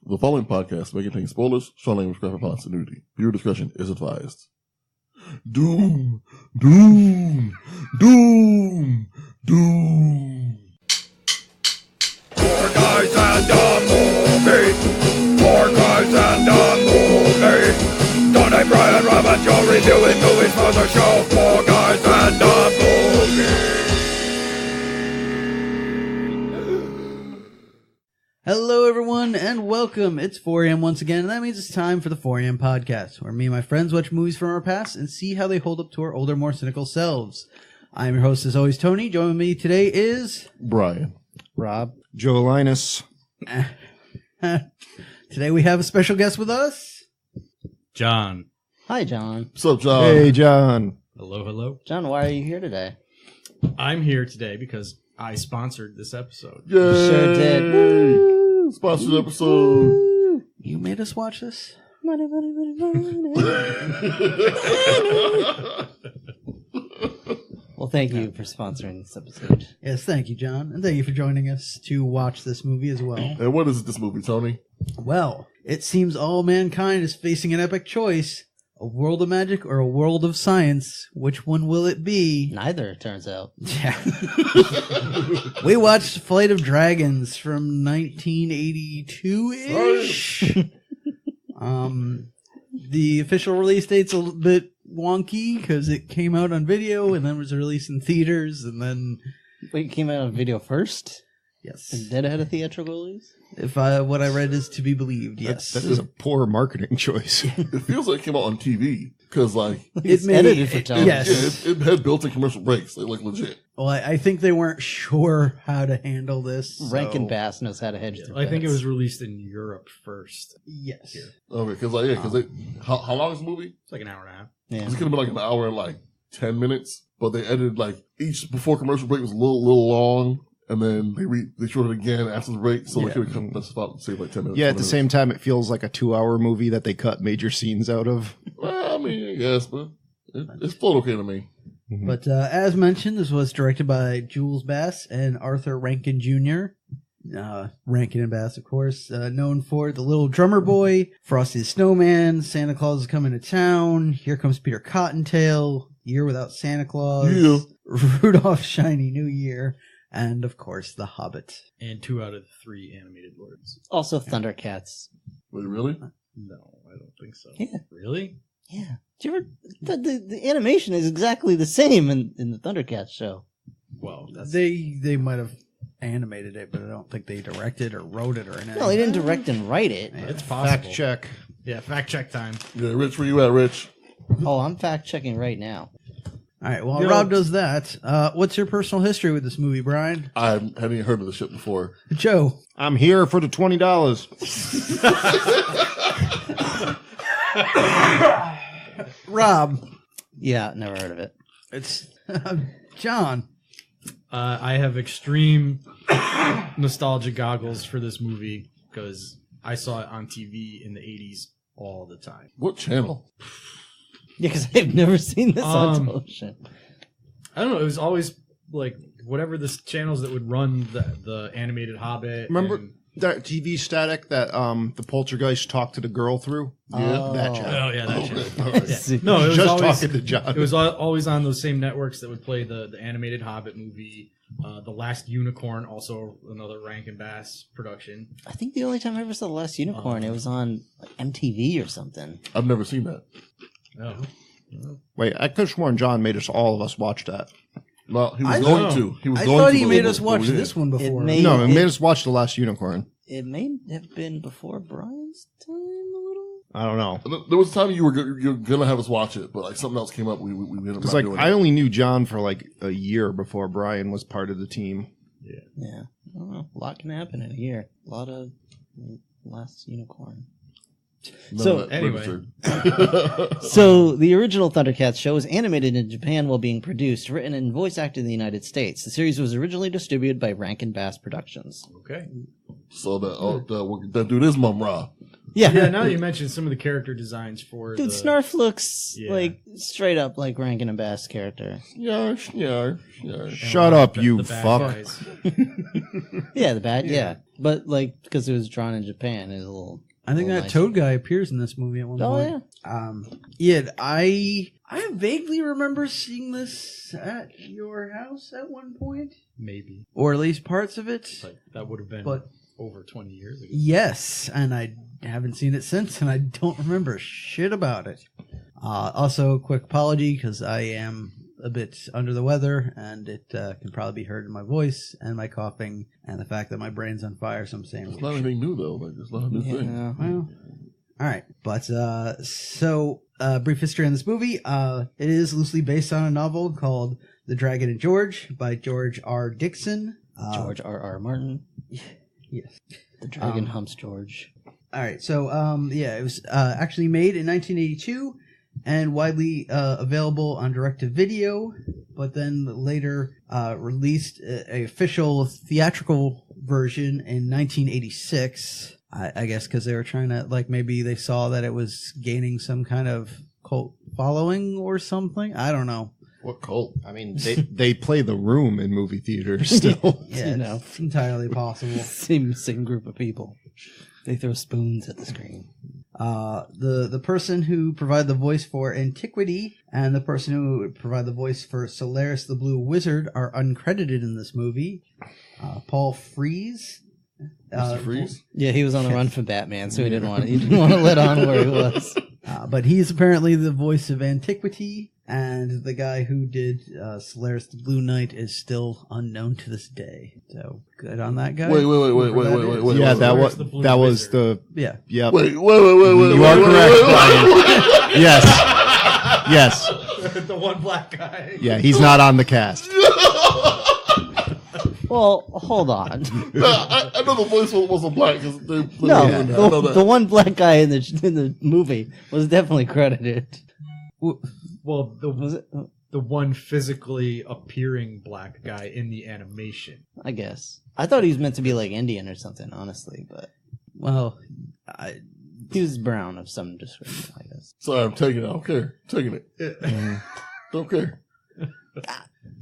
The following podcast may contain spoilers, strong language, graphic violence, and nudity. Viewer discretion is advised. Doom! Doom! Doom! Doom! Four guys and a movie. Four guys and a movie. Donnie, Brian, Rob, and Joe reviewing movies for the show. Four guys and a movie. Hello, everyone, and welcome. It's 4 a.m. once again, and that means it's time for the 4 a.m. podcast, where me and my friends watch movies from our past and see how they hold up to our older, more cynical selves. I'm your host, as always, Tony. Joining me today is... Brian. Rob. Joe Linus. Today we have a special guest with us. John. Hi, John. What's up, John? Hey, John. Hello, hello. John, why are you here today? I'm here today because I sponsored this episode. Yay! Sure did. Woo! Sponsored episode. You made us watch this? Money, money, money, money. Well, thank you for sponsoring this episode. Yes, thank you, John, and thank you for joining us to watch this movie as well. And what is this movie, Tony? Well, it seems all mankind is facing an epic choice. A world of magic or a world of science? Which one will it be? Neither, it turns out. Yeah. We watched Flight of Dragons from 1982-ish. The official release date's a little bit wonky because it came out on video and then was released in theaters and then... Wait, it came out on video first? Yes. And then it had a theatrical release? If what I read is to be believed, yes. That is a poor marketing choice. It feels like it came out on TV. Because, like... It's edited for television. Yes. It had built-in commercial breaks. Like legit. Well, I think they weren't sure how to handle this. Rankin Bass knows how to hedge their I think it bets. was released in Europe first. Yes. Okay, because, like, yeah, because how long is the movie? It's like an hour and a half. Yeah. It could have been like an hour and like 10 minutes, but they edited like each before commercial break was a little long, and then they showed it again after the break, so they could have come that's about save like 10 minutes. Yeah, at the same time, it feels like a 2-hour movie that they cut major scenes out of. Well, I mean, I guess, but it's flowed okay to me. But as mentioned, this was directed by Jules Bass and Arthur Rankin Jr. Rankin and Bass, of course, known for The Little Drummer Boy, Frosty the Snowman, Santa Claus is Coming to Town, Here Comes Peter Cottontail, Year Without Santa Claus, Yeah. Rudolph's Shiny New Year, and, of course, The Hobbit. And 2 out of the 3 animated lords. Also Thundercats. Wait, really? No, I don't think so. Yeah. Really? Yeah. Do you ever... The animation is exactly the same in the Thundercats show. Well, that's... They might have animated it, but I don't think they directed or wrote it or anything. No, they didn't direct and write it. It's possible. Fact check. Yeah, fact check time. Yeah, Rich, where you at, Rich? Oh, I'm fact-checking right now. All right, well, Rob does that. What's your personal history with this movie, Brian? I hadn't even heard of this shit before. Joe. I'm here for the $20. Rob. Yeah, never heard of it. It's John. I have extreme nostalgia goggles for this movie because I saw it on TV in the 80s all the time. What channel? Yeah, because I've never seen this on Um, television. I don't know. It was always like whatever the channels that would run the animated Hobbit. Remember and- that TV static that the poltergeist talked to the girl through? Yeah. That channel. Oh yeah, that channel. Okay. Yeah. No, it was Just always talking to John. it was always on those same networks that would play the animated Hobbit movie, The Last Unicorn, also another Rankin Bass production. I think the only time I ever saw The Last Unicorn, it was on like, MTV or something. I've never seen that. Oh, Wait, I could have sworn John made all of us watch that. No, he was I going know. to. He was I going thought to, he but made we- us but watch we didn't. this one before. may- No, it it- made us watch The Last Unicorn. It may have been before Brian's time a little. I don't know. There was a time you were gonna have us watch it, but like something else came up. We ended up Because not like doing I it. only knew John for like a year before Brian was part of the team. Yeah. I don't know. A lot can happen in a year. A lot of Last Unicorn. None so, of that anyway. registered. So, the original Thundercats show was animated in Japan while being produced, written, and voice acted in the United States. The series was originally distributed by Rankin Bass Productions. okay. So that dude is Mum Ra. Yeah. Yeah, now that you mentioned some of the character designs for Dude, the... Snarf looks Yeah. like straight up like Rankin and Bass character. Yarsh, yarsh, yarsh. Shut up, you the bad fuck. guys. Yeah, the bad, yeah. But like because it was drawn in Japan, it's a little. I think that nicer. Toad guy appears in this movie at one Oh point. yeah. Yeah, I vaguely remember seeing this at your house at one point, Maybe. or at least parts of it. But that would have been But- over 20 years ago. Yes, and I haven't seen it since, and I don't remember shit about it. Also, quick apology because I am a bit under the weather, and it can probably be heard in my voice and my coughing and the fact that my brain's on fire. So I'm saying, It's not anything new though. Like it's not a new thing. Yeah. well, all right, but brief history on this movie. It is loosely based on a novel called *The Dragon and George* by George R. Dixon. George R.R. Martin. Yes. The dragon humps George. All right, so it was actually made in 1982 and widely available on direct-to-video, but then later released a official theatrical version in 1986. I guess because they were trying to, like, maybe they saw that it was gaining some kind of cult following or something. I don't know. What cult? I mean, they play The Room in movie theaters still. Yeah, You know. it's entirely possible. Same group of people. They throw spoons at the screen. The person who provided the voice for Antiquity and the person who provided the voice for Solaris the Blue Wizard are uncredited in this movie. Paul Frees. Mr. Freeze? Yeah, he was on the run for Batman, so he didn't want to let on where he was. But he's apparently the voice of Antiquity, and the guy who did Solaris the Blue Knight is still unknown to this day. So good on that guy. Wait. Yeah, Where's the Blue that was Wizard? the Yeah. yep. Wait. You are correct, Brian. Yes. Yes. The one black guy. Yeah, he's not on the cast. Well, hold on. I know the voice wasn't black because they played No, I know that. the one black guy in the movie was definitely credited. Well, Was it? the one physically appearing black guy in the animation. I guess. I thought he was meant to be like Indian or something, honestly, but Well, he was brown of some description, I guess. Sorry, I'm taking it. I don't care. Taking it. Don't care.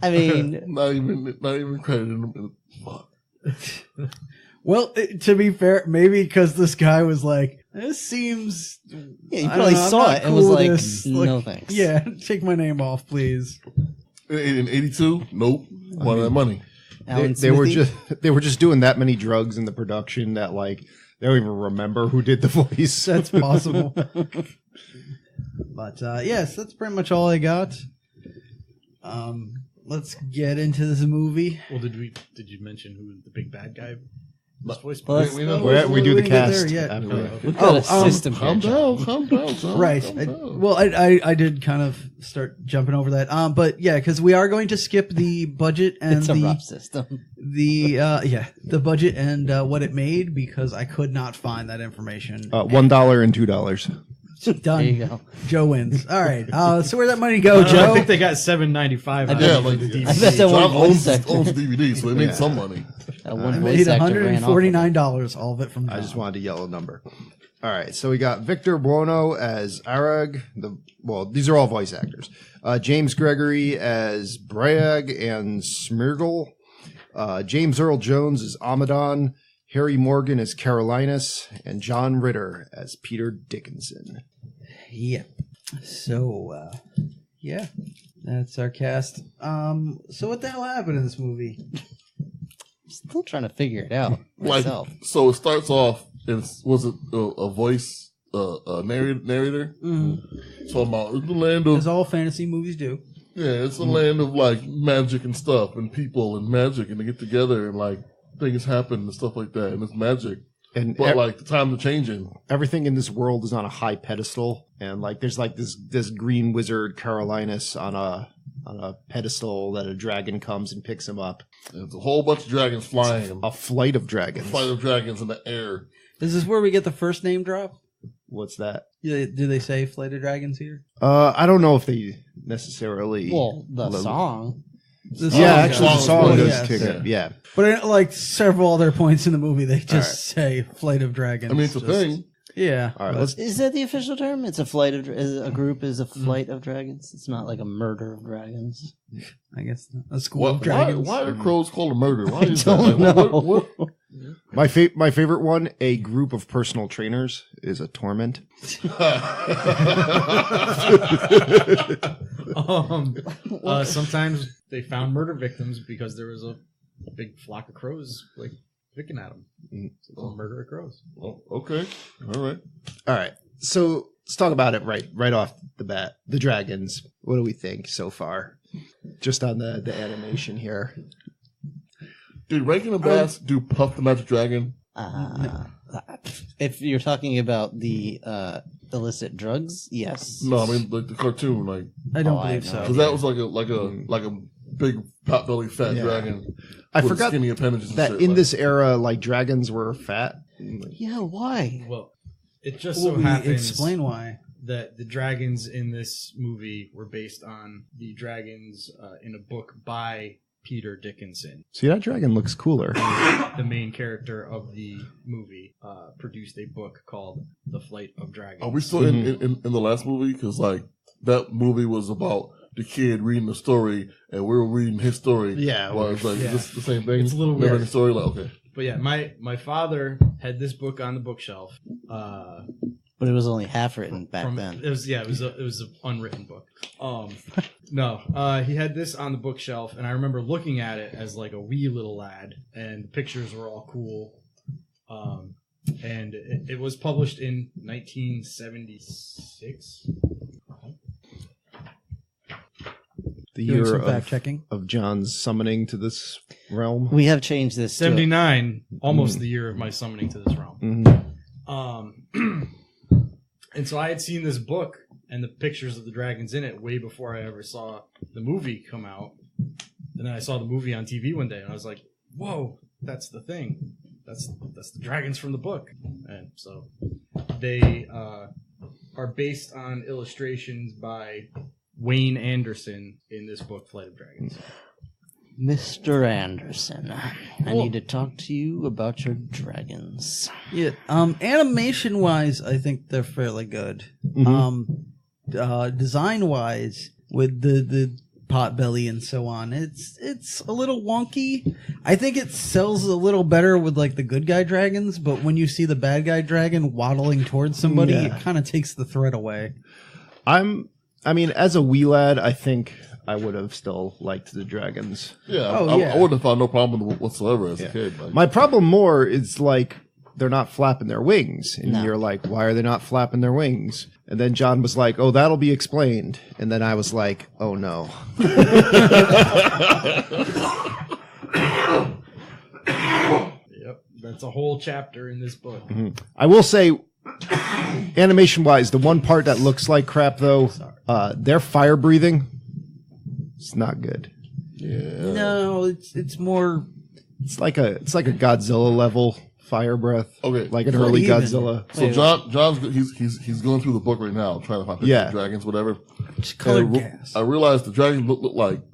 I mean, Not even credited. Fuck. to be fair, maybe because this guy was like, this seems. yeah, you I don't probably know, I'm saw not it and was cool with like, this. no Like, thanks. Yeah, take my name off, please. In 82? Nope. Want that money. Alan They were Smithy? they were just doing that many drugs in the production that like they don't even remember who did the voice. That's possible. But yes, that's pretty much all I got. Let's get into this movie. Well, did you mention who the big bad guy was voiced by? Well, that's- We know. we do the didn't get there cast. yet. after. We've got a Oh, system Calm here, down, John. calm down, John. Right. Calm down. Well, I did kind of start jumping over that. But yeah, because we are going to skip the budget and It's a rough system. the budget and what it made because I could not find that information. $1 and $2. Done. There you go. Joe wins. All right. So where'd that money go, I Joe? think they got $7.95. out Yeah, of like the DVD. I bet that John one voice owns actor. DVD, so they made some money. That I one made voice actor ran off. $149, all of it from John. I just wanted to yell a number. All right, so we got Victor Buono as Arag. These are all voice actors. James Gregory as Bragg and Smirgle. James Earl Jones as Amadon. Harry Morgan as Carolinus. And John Ritter as Peter Dickinson. Yeah. So, yeah, that's our cast. So what the hell happened in this movie? Still trying to figure it out Like, myself. so it starts off. Was it a voice narrator? So about the land As of all fantasy movies do. it's a land of like magic and stuff and people and magic and they get together and like things happen and stuff like that and it's magic. And But like the times are changing. everything in this world is on a high pedestal, and like there's like this green wizard Carolinus on a pedestal that a dragon comes and picks him up. And there's a whole bunch of dragons flying. A flight of dragons. Flight of dragons in the air. Is this where we get the first name drop? What's that? Do they say Flight of Dragons here? I don't know if they necessarily. Well, the song. The yeah, song actually, the does. song Well, does yes. kick it. Yeah. But at, like several other points in the movie, they just say Flight of Dragons. I mean, it's a Just- thing. Yeah. All right, let's. Is that the official term? It's a flight of a group is a flight of dragons. It's not like a murder of dragons. I guess a school of Why dragons. are crows called a murder? Why is don't that? know. What? My favorite one, a group of personal trainers, is a torment. Sometimes they found murder victims because there was a big flock of crows like picking at them. So they'll murder of crows. Oh, okay. All right. All right, so let's talk about it right off the bat. The dragons. What do we think so far? Just on the animation here. Did Rankin and Bass do Puff the Magic Dragon? If you're talking about the illicit drugs, yes. No, I mean like the cartoon, like I don't I believe have no so. because that was like a big pot-bellied fat dragon. I with forgot skinny appendages and that shit, in like- this era, like dragons were fat. Yeah, why? Well, it just Will so we happens explain why? that the dragons in this movie were based on the dragons in a book by Peter Dickinson. See, that dragon looks cooler. The main character of the movie produced a book called The Flight of Dragons. Are we still in the last movie? Because like that movie was about the kid reading the story, and we were reading his story. Yeah, well, it's like yeah. is this the same thing? It's a little Never weird. ending story. Like okay, But yeah, my father had this book on the bookshelf. But it was only half written back then. It was an unwritten book. He had this on the bookshelf, and I remember looking at it as like a wee little lad, and the pictures were all cool. And it was published in 1976. The Doing year some fact checking. of John's summoning to this realm. We have changed this. to- 79, almost the year of my summoning to this realm. Mhm. And so I had seen this book and the pictures of the dragons in it way before I ever saw the movie come out. And then I saw the movie on TV one day, and I was like, "Whoa, that's the thing. That's the dragons from the book." And so they are based on illustrations by Wayne Anderson in this book, Flight of Dragons. Mr. Anderson, I need to talk to you about your dragons. Yeah. Animation wise, I think they're fairly good. Design wise, with the pot belly and so on, it's a little wonky. I think it sells a little better with like the good guy dragons, but when you see the bad guy dragon waddling towards somebody, Yeah. it kind of takes the thread away. As a wee lad, I think I would have still liked the dragons. yeah, Oh, I yeah. wouldn't have found no problem whatsoever as a kid. Like, My problem more is like they're not flapping their wings, and No. you're like, why are they not flapping their wings? And then John was like, "Oh, that'll be explained." And then I was like, "Oh no." Yep, that's a whole chapter in this book. I will say, animation wise, the one part that looks like crap though, their fire breathing, it's not good. yeah, No, it's more. It's like a Godzilla level fire breath. Okay. Like an Not early even. Godzilla. So John's he's going through the book right now, trying to find pictures Yeah. of dragons, whatever. Just colored And gas. I realized the dragon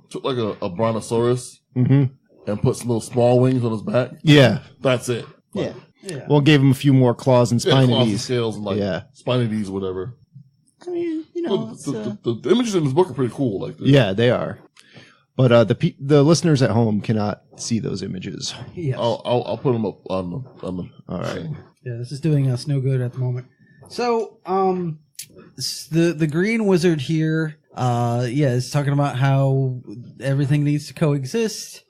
took like a brontosaurus Mm-hmm. and put some little small wings on his back. Yeah. That's it. Yeah. Yeah. Well, gave him a few more claws and Yeah, claws and spinities. scales and like Yeah. spinities or whatever. I mean, you know, it's, The images in this book are pretty cool. Like Yeah, they are. But the listeners at home cannot see those images. Yes. I'll put them up on the. All right. Yeah, this is doing us no good at the moment. So, the Green Wizard here, is talking about how everything needs to coexist,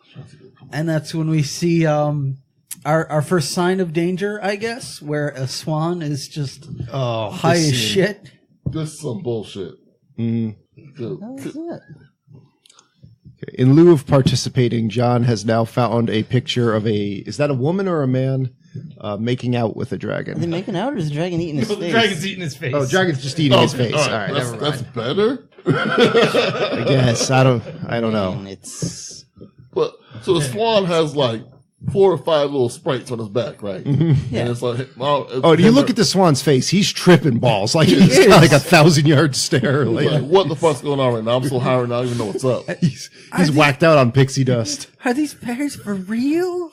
and that's when we see our first sign of danger, I guess, where a swan is just high as shit. This is some bullshit. Mm. that's it. In lieu of participating, John has now found a picture of is that a woman or a man making out with a Are they dragon? making out, or is the dragon eating his The face? dragon's eating his face. Oh, dragon's just eating his face. All All right, never that's mind. better. I guess I don't know. And it's But so the swan has like 4 or 5 little sprites on his back, right? Yeah. And it's like, well, Oh, do you look at the swan's face? He's tripping balls. Like he's got like a 1,000-yard stare. Like, Like, what the fuck's going on right now? I'm so high right now, I don't even know what's up. he's whacked out on pixie dust. Are these bears for real?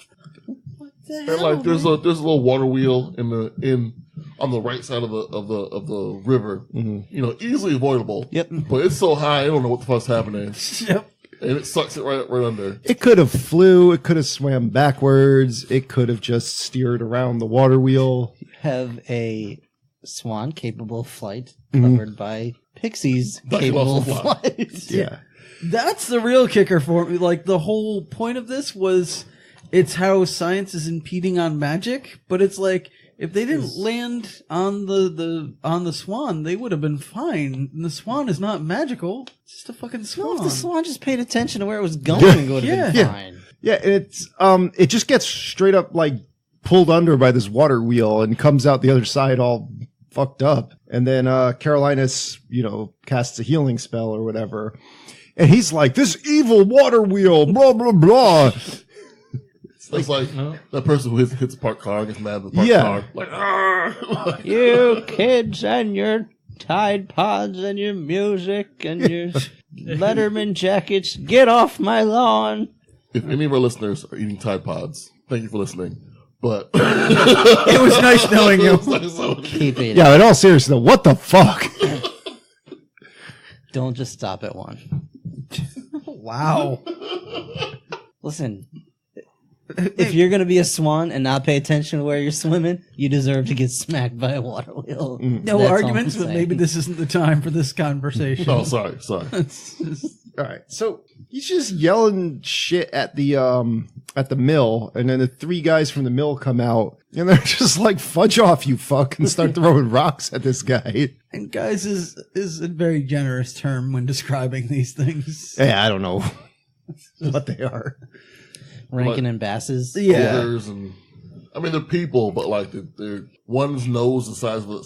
What the And like, there's a little water wheel in on the right side of the river. You know, easily avoidable. Yep. But it's so high, I don't know what the fuck's happening, Yep. and it sucks it right under. It could have flew. It could have swam backwards. It could have just steered around the water wheel. Have a swan capable of flight covered by pixies That can capable of also fly. flight. Yeah. That's the real kicker for me. Like, the whole point of this was it's how science is impeding on magic, but it's like, if they didn't land on the swan, they would have been fine. And the swan is not magical. It's just a fucking No, swan. if the swan just paid attention to where it was going, it would have been Yeah. fine. Yeah, it's it just gets straight up like pulled under by this water wheel and comes out the other side all fucked up. And then Carolinus, you know, casts a healing spell or whatever. And he's like, this evil water wheel, blah blah blah. It's like that person who hits a parked car and gets mad at the parked Yeah. car. Like, ah! You kids and your Tide Pods and your music and your Letterman jackets, get off my lawn. If any of our listeners are eating Tide Pods, thank you for listening. But It was nice knowing you. Keep eating. Yeah, in all seriousness, though, what the fuck? Don't just stop at one. Wow. Listen, if you're going to be a swan and not pay attention to where you're swimming, you deserve to get smacked by a water wheel. No That's all arguments, I'm but saying. maybe this isn't the time for this conversation. Oh, sorry. It's just- All right, so he's just yelling shit at the mill, and then the three guys from the mill come out, and they're just like, "Fudge off, you fuck!" and start throwing rocks at this guy. and guys is a very generous term when describing these things. Yeah, I don't know what they are. Rankin and Basses. Yeah. Ogres and I mean they're people, but like they're one's nose the size of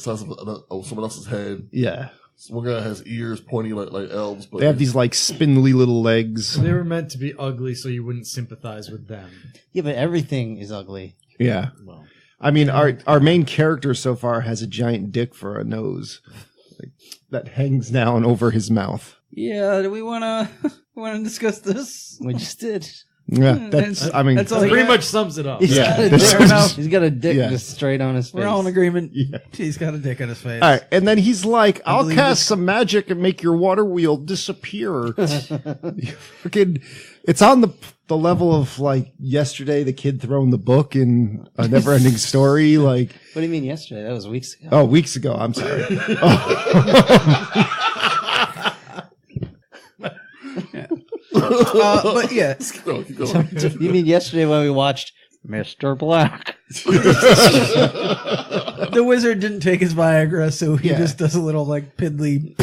someone else's head. Yeah, One guy has ears pointy like elves, but they have these like spindly little legs. They were meant to be ugly so you wouldn't sympathize with them. Yeah, but everything is ugly. Yeah, Well, I mean our main character so far has a giant dick for a nose, like, that hangs down over his mouth. Yeah, do we wanna discuss this? We just did. Yeah, that's. I mean, That's all pretty got. much sums it up. He's Yeah. got a This dick. is- He's got a dick Yeah. just straight on his face. We're all in agreement. Yeah. He's got a dick on his face. all right, and then he's like, "I'll believe cast this- some magic and make your water wheel disappear." Freaking, it's on the level of like yesterday, the kid throwing the book in A Never-Ending Story. Like, What do you mean yesterday? That was weeks ago. oh, weeks ago. I'm sorry. But yeah, no, keep going. You mean yesterday when we watched Mr. Black? the wizard didn't take his Viagra, so he Yeah. just does a little like piddly.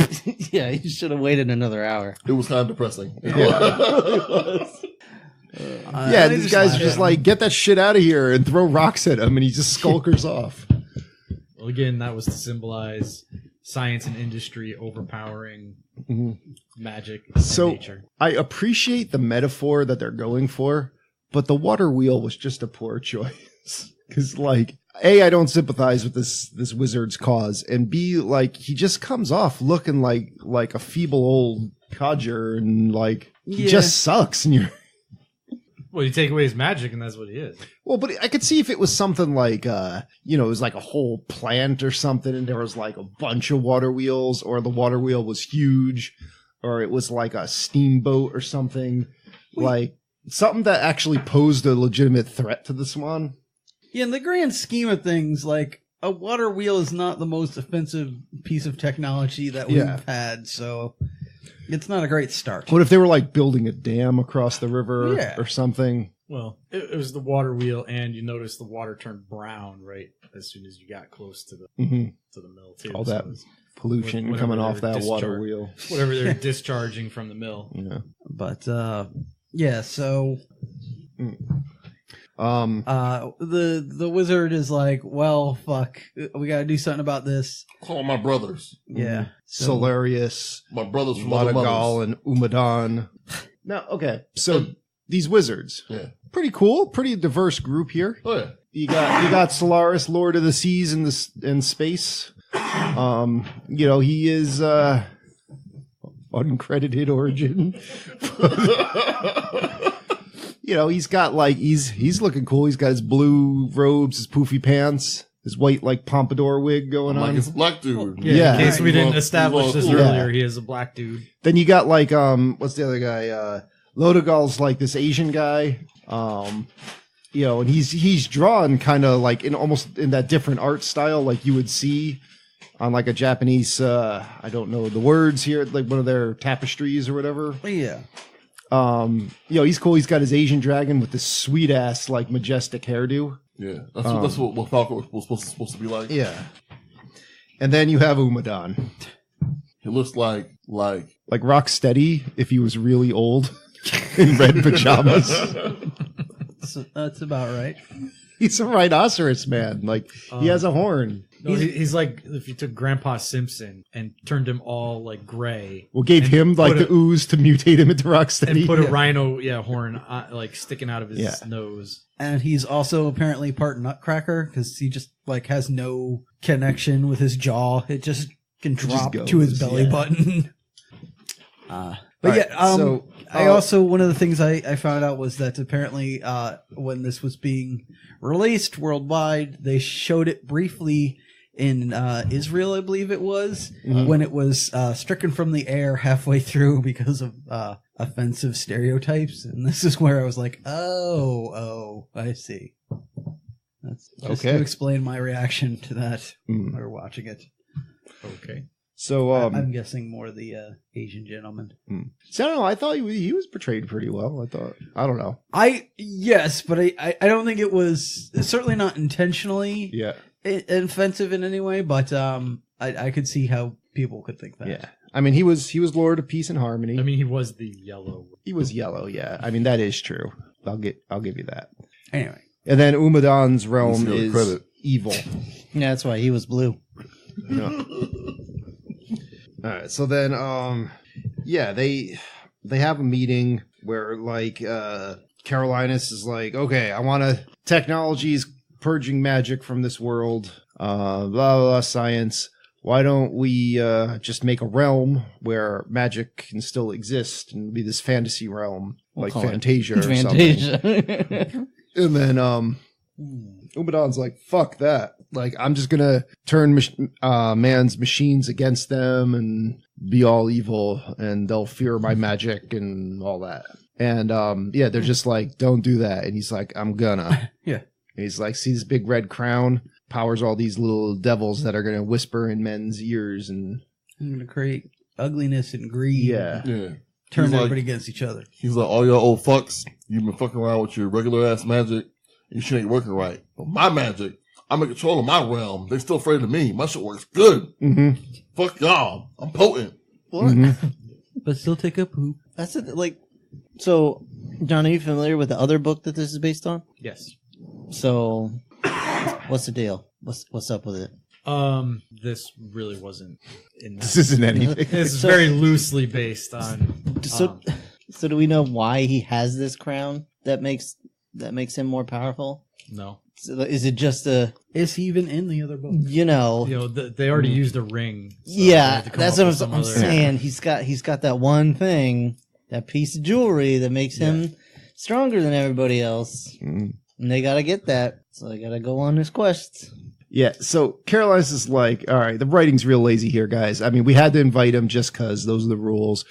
Yeah, you should have waited another hour. It was kind of depressing. Yeah, these guys are just like, "Get that shit out of here," and throw rocks at him, and he just skulkers off. Well, again, that was to symbolize science and industry overpowering magic and So nature. I appreciate the metaphor that they're going for, but the water wheel was just a poor choice. Because, like, A, I don't sympathize with this wizard's cause, and B, like, he just comes off looking like a feeble old codger, and like he Yeah. just sucks. And you're Well, you take away his magic, and that's what he is. well, but I could see if it was something like, it was like a whole plant or something, and there was like a bunch of water wheels, or the water wheel was huge, or it was like a steamboat or something, like something that actually posed a legitimate threat to the swan. Yeah, in the grand scheme of things, like a water wheel is not the most offensive piece of technology that we've Yeah. had, so it's not a great start. What if they were like building a dam across the river Yeah. or something? Well, it was the water wheel, and you notice the water turned brown right as soon as you got close to the mill too. All So that it's pollution whatever coming off they're that water discharge- wheel. whatever they're discharging from the mill. Yeah. But yeah, so the wizard is like, well, fuck, we got to do something about this. Call my brothers. Yeah. Solarius, My brothers from other Monagal, mothers. and Umadon. Now, okay, so these wizards, Yeah. pretty cool, pretty diverse group here. Oh yeah. You got Solaris, Lord of the Seas in space. He is uncredited origin. He's got like he's looking cool. He's got his blue robes, his poofy pants, his white like pompadour wig going Like on. it's a black dude. Yeah. In case we didn't He's establish all this cool. earlier, he is a black dude. Then you got like what's the other guy? Lodagal's like this Asian guy. You know, and he's drawn kind of like in almost in that different art style like you would see on like a Japanese I don't know the words here, like one of their tapestries or whatever. Yeah. You know, he's cool. He's got his Asian dragon with this sweet ass like majestic hairdo. Yeah, that's what Falco was supposed to be like. Yeah. And then you have Umadon. He looks like Like Rocksteady if he was really old in red pajamas. So that's about right. He's a rhinoceros man. Like he has a horn. No, he's like if you took Grandpa Simpson and turned him all like gray. Well, gave and him like put the ooze to mutate him into Rocksteady. and put a rhino horn like sticking out of his nose. And he's also apparently part Nutcracker because he just like has no connection with his jaw. It just can drop to his belly button. But Right, yeah, so, I also one of the things I found out was that apparently when this was being released worldwide, they showed it briefly in Israel, I believe it was, when it was stricken from the air halfway through because of offensive stereotypes. And this is where I was like, oh, I see. That's just Okay. to explain my reaction to that when we were watching it. Okay. So I'm guessing more the Asian gentleman. so I don't know. I thought he was portrayed pretty well. I don't know. Yes, but I don't think it was certainly not intentionally Yeah. offensive in any way, but I could see how people could think that. Yeah. I mean, he was Lord of Peace and Harmony. I mean, he was the yellow. he was yellow. Yeah. I mean, that is true. I'll give you that. Anyway, And then Umadon's realm Let's give is credit. evil. Yeah, that's why he was blue. Yeah. All right. So then, yeah, they have a meeting where like Carolinus is like, okay, I want to technology's purging magic from this world. Blah blah blah. Science. Why don't we just make a realm where magic can still exist and be this fantasy realm like call it Fantasia or something? Fantasia. And then Umadon's like, fuck that. Like, I'm just gonna turn man's machines against them and be all evil, and they'll fear my magic and all that. And yeah, they're just like, don't do that. And he's like, I'm gonna. Yeah. And he's like, see this big red crown? Powers all these little devils that are gonna whisper in men's ears and I'm going to create ugliness and greed. yeah. Yeah. Turn He's like- everybody against each other. He's like, all y'all old fucks, you've been fucking around with your regular ass magic, and shit ain't working right. But my magic, I'm in control of my realm. They still afraid of me. My shit works good. Mm-hmm. Fuck y'all. I'm potent. What? But still take a poop. That's it. Like, so, John, are you familiar with the other book that this is based on? Yes. So, what's the deal? What's up with it? This really wasn't in that. This isn't anything. It's very loosely based on. So, so do we know why he has this crown that makes him more powerful? No. So is it just a, Is he even in the other book? you know? You know, they already used a ring. so they Yeah, had to come that's up what with some I'm other- saying. He's got that one thing, that piece of jewelry that makes him stronger than everybody else, and they gotta get that. So they gotta go on this quest. Yeah, so Carolinus is like, all right, the writing's real lazy here, guys. I mean, we had to invite him just because those are the rules.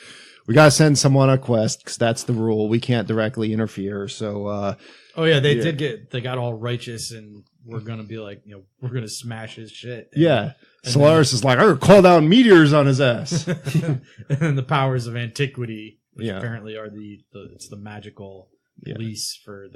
We got to send someone on a quest because that's the rule. We can't directly interfere. So, Oh yeah, they got all righteous, and we're gonna be like, you know, we're gonna smash his shit. And, yeah. Solaris is like, I'm going to call down meteors on his ass. and then the powers of antiquity, which Yeah. apparently are it's the magical police for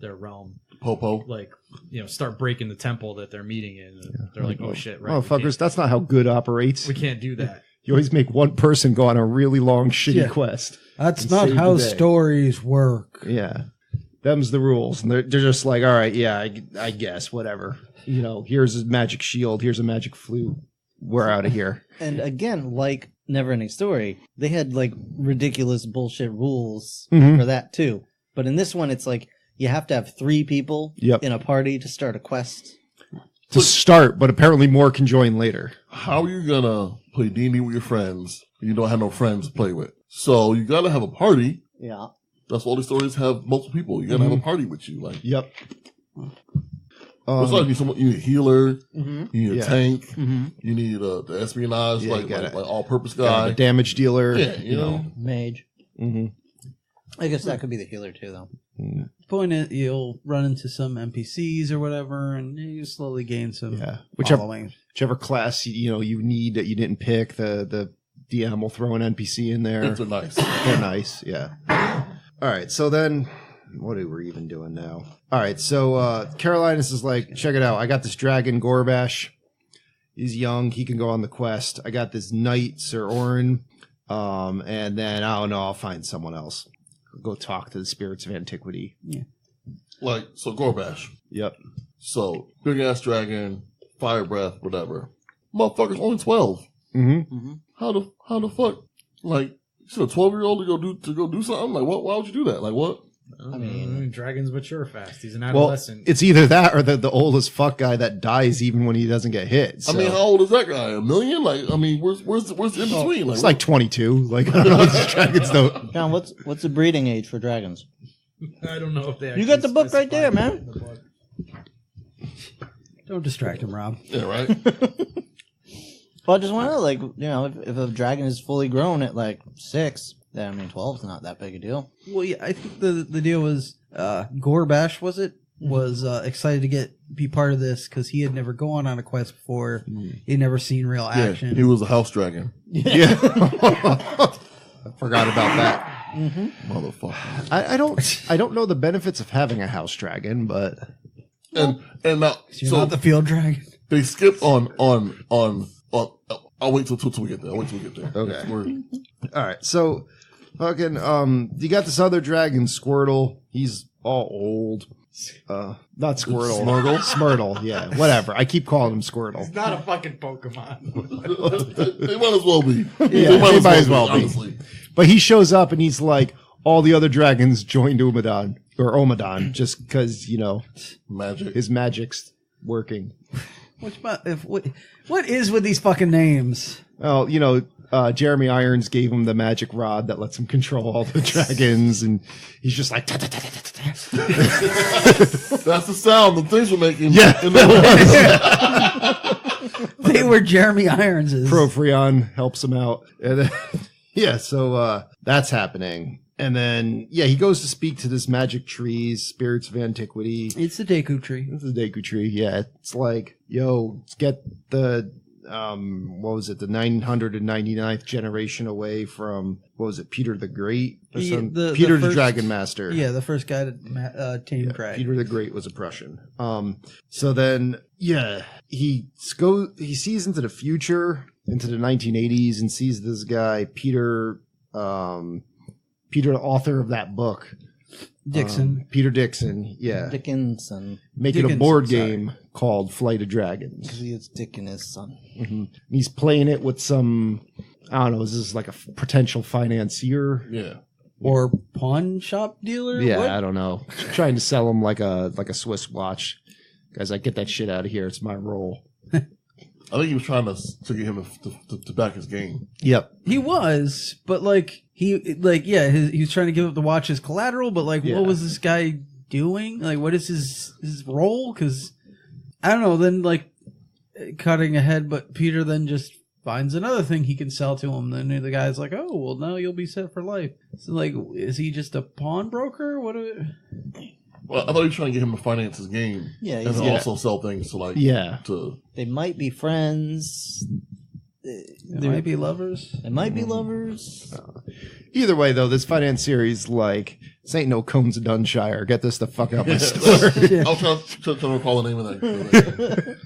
their realm. Popo. Like, you know, start breaking the temple that they're meeting in. And they're like, oh shit, right? Motherfuckers, that's not how good operates. We can't do that. You always make one person go on a really long, shitty Yeah. quest. That's And not save how the day. stories work. Yeah. Them's the rules. And they're just like, all right, yeah, I guess, whatever. You know, here's a magic shield. Here's a magic flute. We're out of here. And again, like Neverending Story, they had like ridiculous bullshit rules Mhm. for that too. But in this one, it's like you have to have 3 people Yep. in a party to start a quest. To start, but apparently more can join later. How are you gonna play D&D with your friends if you don't have no friends to play with? So you gotta have a party. Yeah. That's why all these stories have multiple people. You gotta have a party with you. Like, Yep. It's like you need a healer, Mm-hmm. you need a Yeah. tank, Mm-hmm. you need the espionage, Yeah, like you got it. all-purpose got guy. a damage dealer. Yeah, you know. Mage. hmm I guess that could be the healer too, though. Point it, you'll run into some NPCs or whatever, and you slowly gain some Yeah. following. Whichever class you need that you didn't pick, the DM will throw an NPC in there. They're nice. They're nice, yeah. All right, so then what are we even doing now? All right, so Carolinus is like, check it out. I got this dragon Gorbash. He's young. He can go on the quest. I got this knight Sir Orin, and then I don't know. I'll find someone else. Go talk to the spirits of antiquity. Like, so Gorbash. Yep. So, big ass dragon, fire breath, whatever. Motherfucker's only 12. Mm-hmm. How the fuck? Like, you send a 12-year-old to go do something? Like, what? Why would you do that? Like, what? I mean, dragons mature fast. He's an Well, adolescent. it's either that or the oldest fuck guy that dies even when he doesn't get hit. So. I mean, how old is that guy? A million? Like, I mean, where's the in between? It's like 22. Like, I don't know. These dragons don't. John, what's the breeding age for dragons? I don't know if they. You got the book right specify there, it man. in the book. Don't distract him, Rob. yeah, right. Well, I just want to know, like, if a dragon is fully grown at like 6, then I mean 12 is not that big a deal. Well, yeah, I think the deal was Gorbash was excited to be part of this because he had never gone on a quest before. He'd never seen real Yeah, action. he was a house dragon, Yeah. I forgot about that. motherfucker. I don't know the benefits of having a house dragon, but And now, You're so not the field dragon. they skipped on. I'll wait till we get there. Okay. We're- all right. So, fucking, you got this other dragon, Squirtle. He's all old. Not Squirtle. Smurgle? Smurtle. Yeah. Whatever. I keep calling him Squirtle. It's not a fucking Pokemon. they might as well be. Yeah, they might as well be. honestly. But he shows up and he's like, all the other dragons joined Omadon just because Magic. his magic's working. What is with these fucking names? Well, Jeremy Irons gave him the magic rod that lets him control all the dragons, and he's just like, That's the sound the things were making. Yeah. In the They were Jeremy Irons's. Profreon helps him out. And then, so that's happening. And then, he goes to speak to this magic trees, spirits of antiquity. It's the Deku tree. This is the Deku tree. Yeah, it's like, let's get the, what was it, the 999th generation away from, what was it, Peter the Great? Or The Peter the first- Dragon Master. Yeah, the first guy to tame dragon. Peter the Great was a Prussian. So then, he sees into the future, into the 1980s, and sees this guy, Peter, the author of that book. Dixon. Peter Dixon, Dickinson. making a Dickinson, board sorry. game called Flight of Dragons. Because it's Dick and his son. He's playing it with some, I don't know, is this like a potential financier? yeah. Or pawn shop dealer? Yeah, What? I don't know. Trying to sell him like a Swiss watch. Guys, like, get that shit out of here. It's my role. I think he was trying to get him to back his game. Yep. He was, but he was trying to give up the watch as collateral, but Yeah. what was this guy doing? Like, what is his role? Because, I don't know, then, cutting ahead, but Peter then just finds another thing he can sell to him. Then the guy's like, oh, well, now you'll be set for life. So, is he just a pawnbroker? Well, I thought he was trying to get him to finance his game. Yeah, and he's- then also sell things to Yeah. to They might be friends. They might be lovers. They might be lovers. Either way, though, this finance series, this ain't no Combs of Dunshire. Get this the fuck out my store. I'll try to recall the name of that.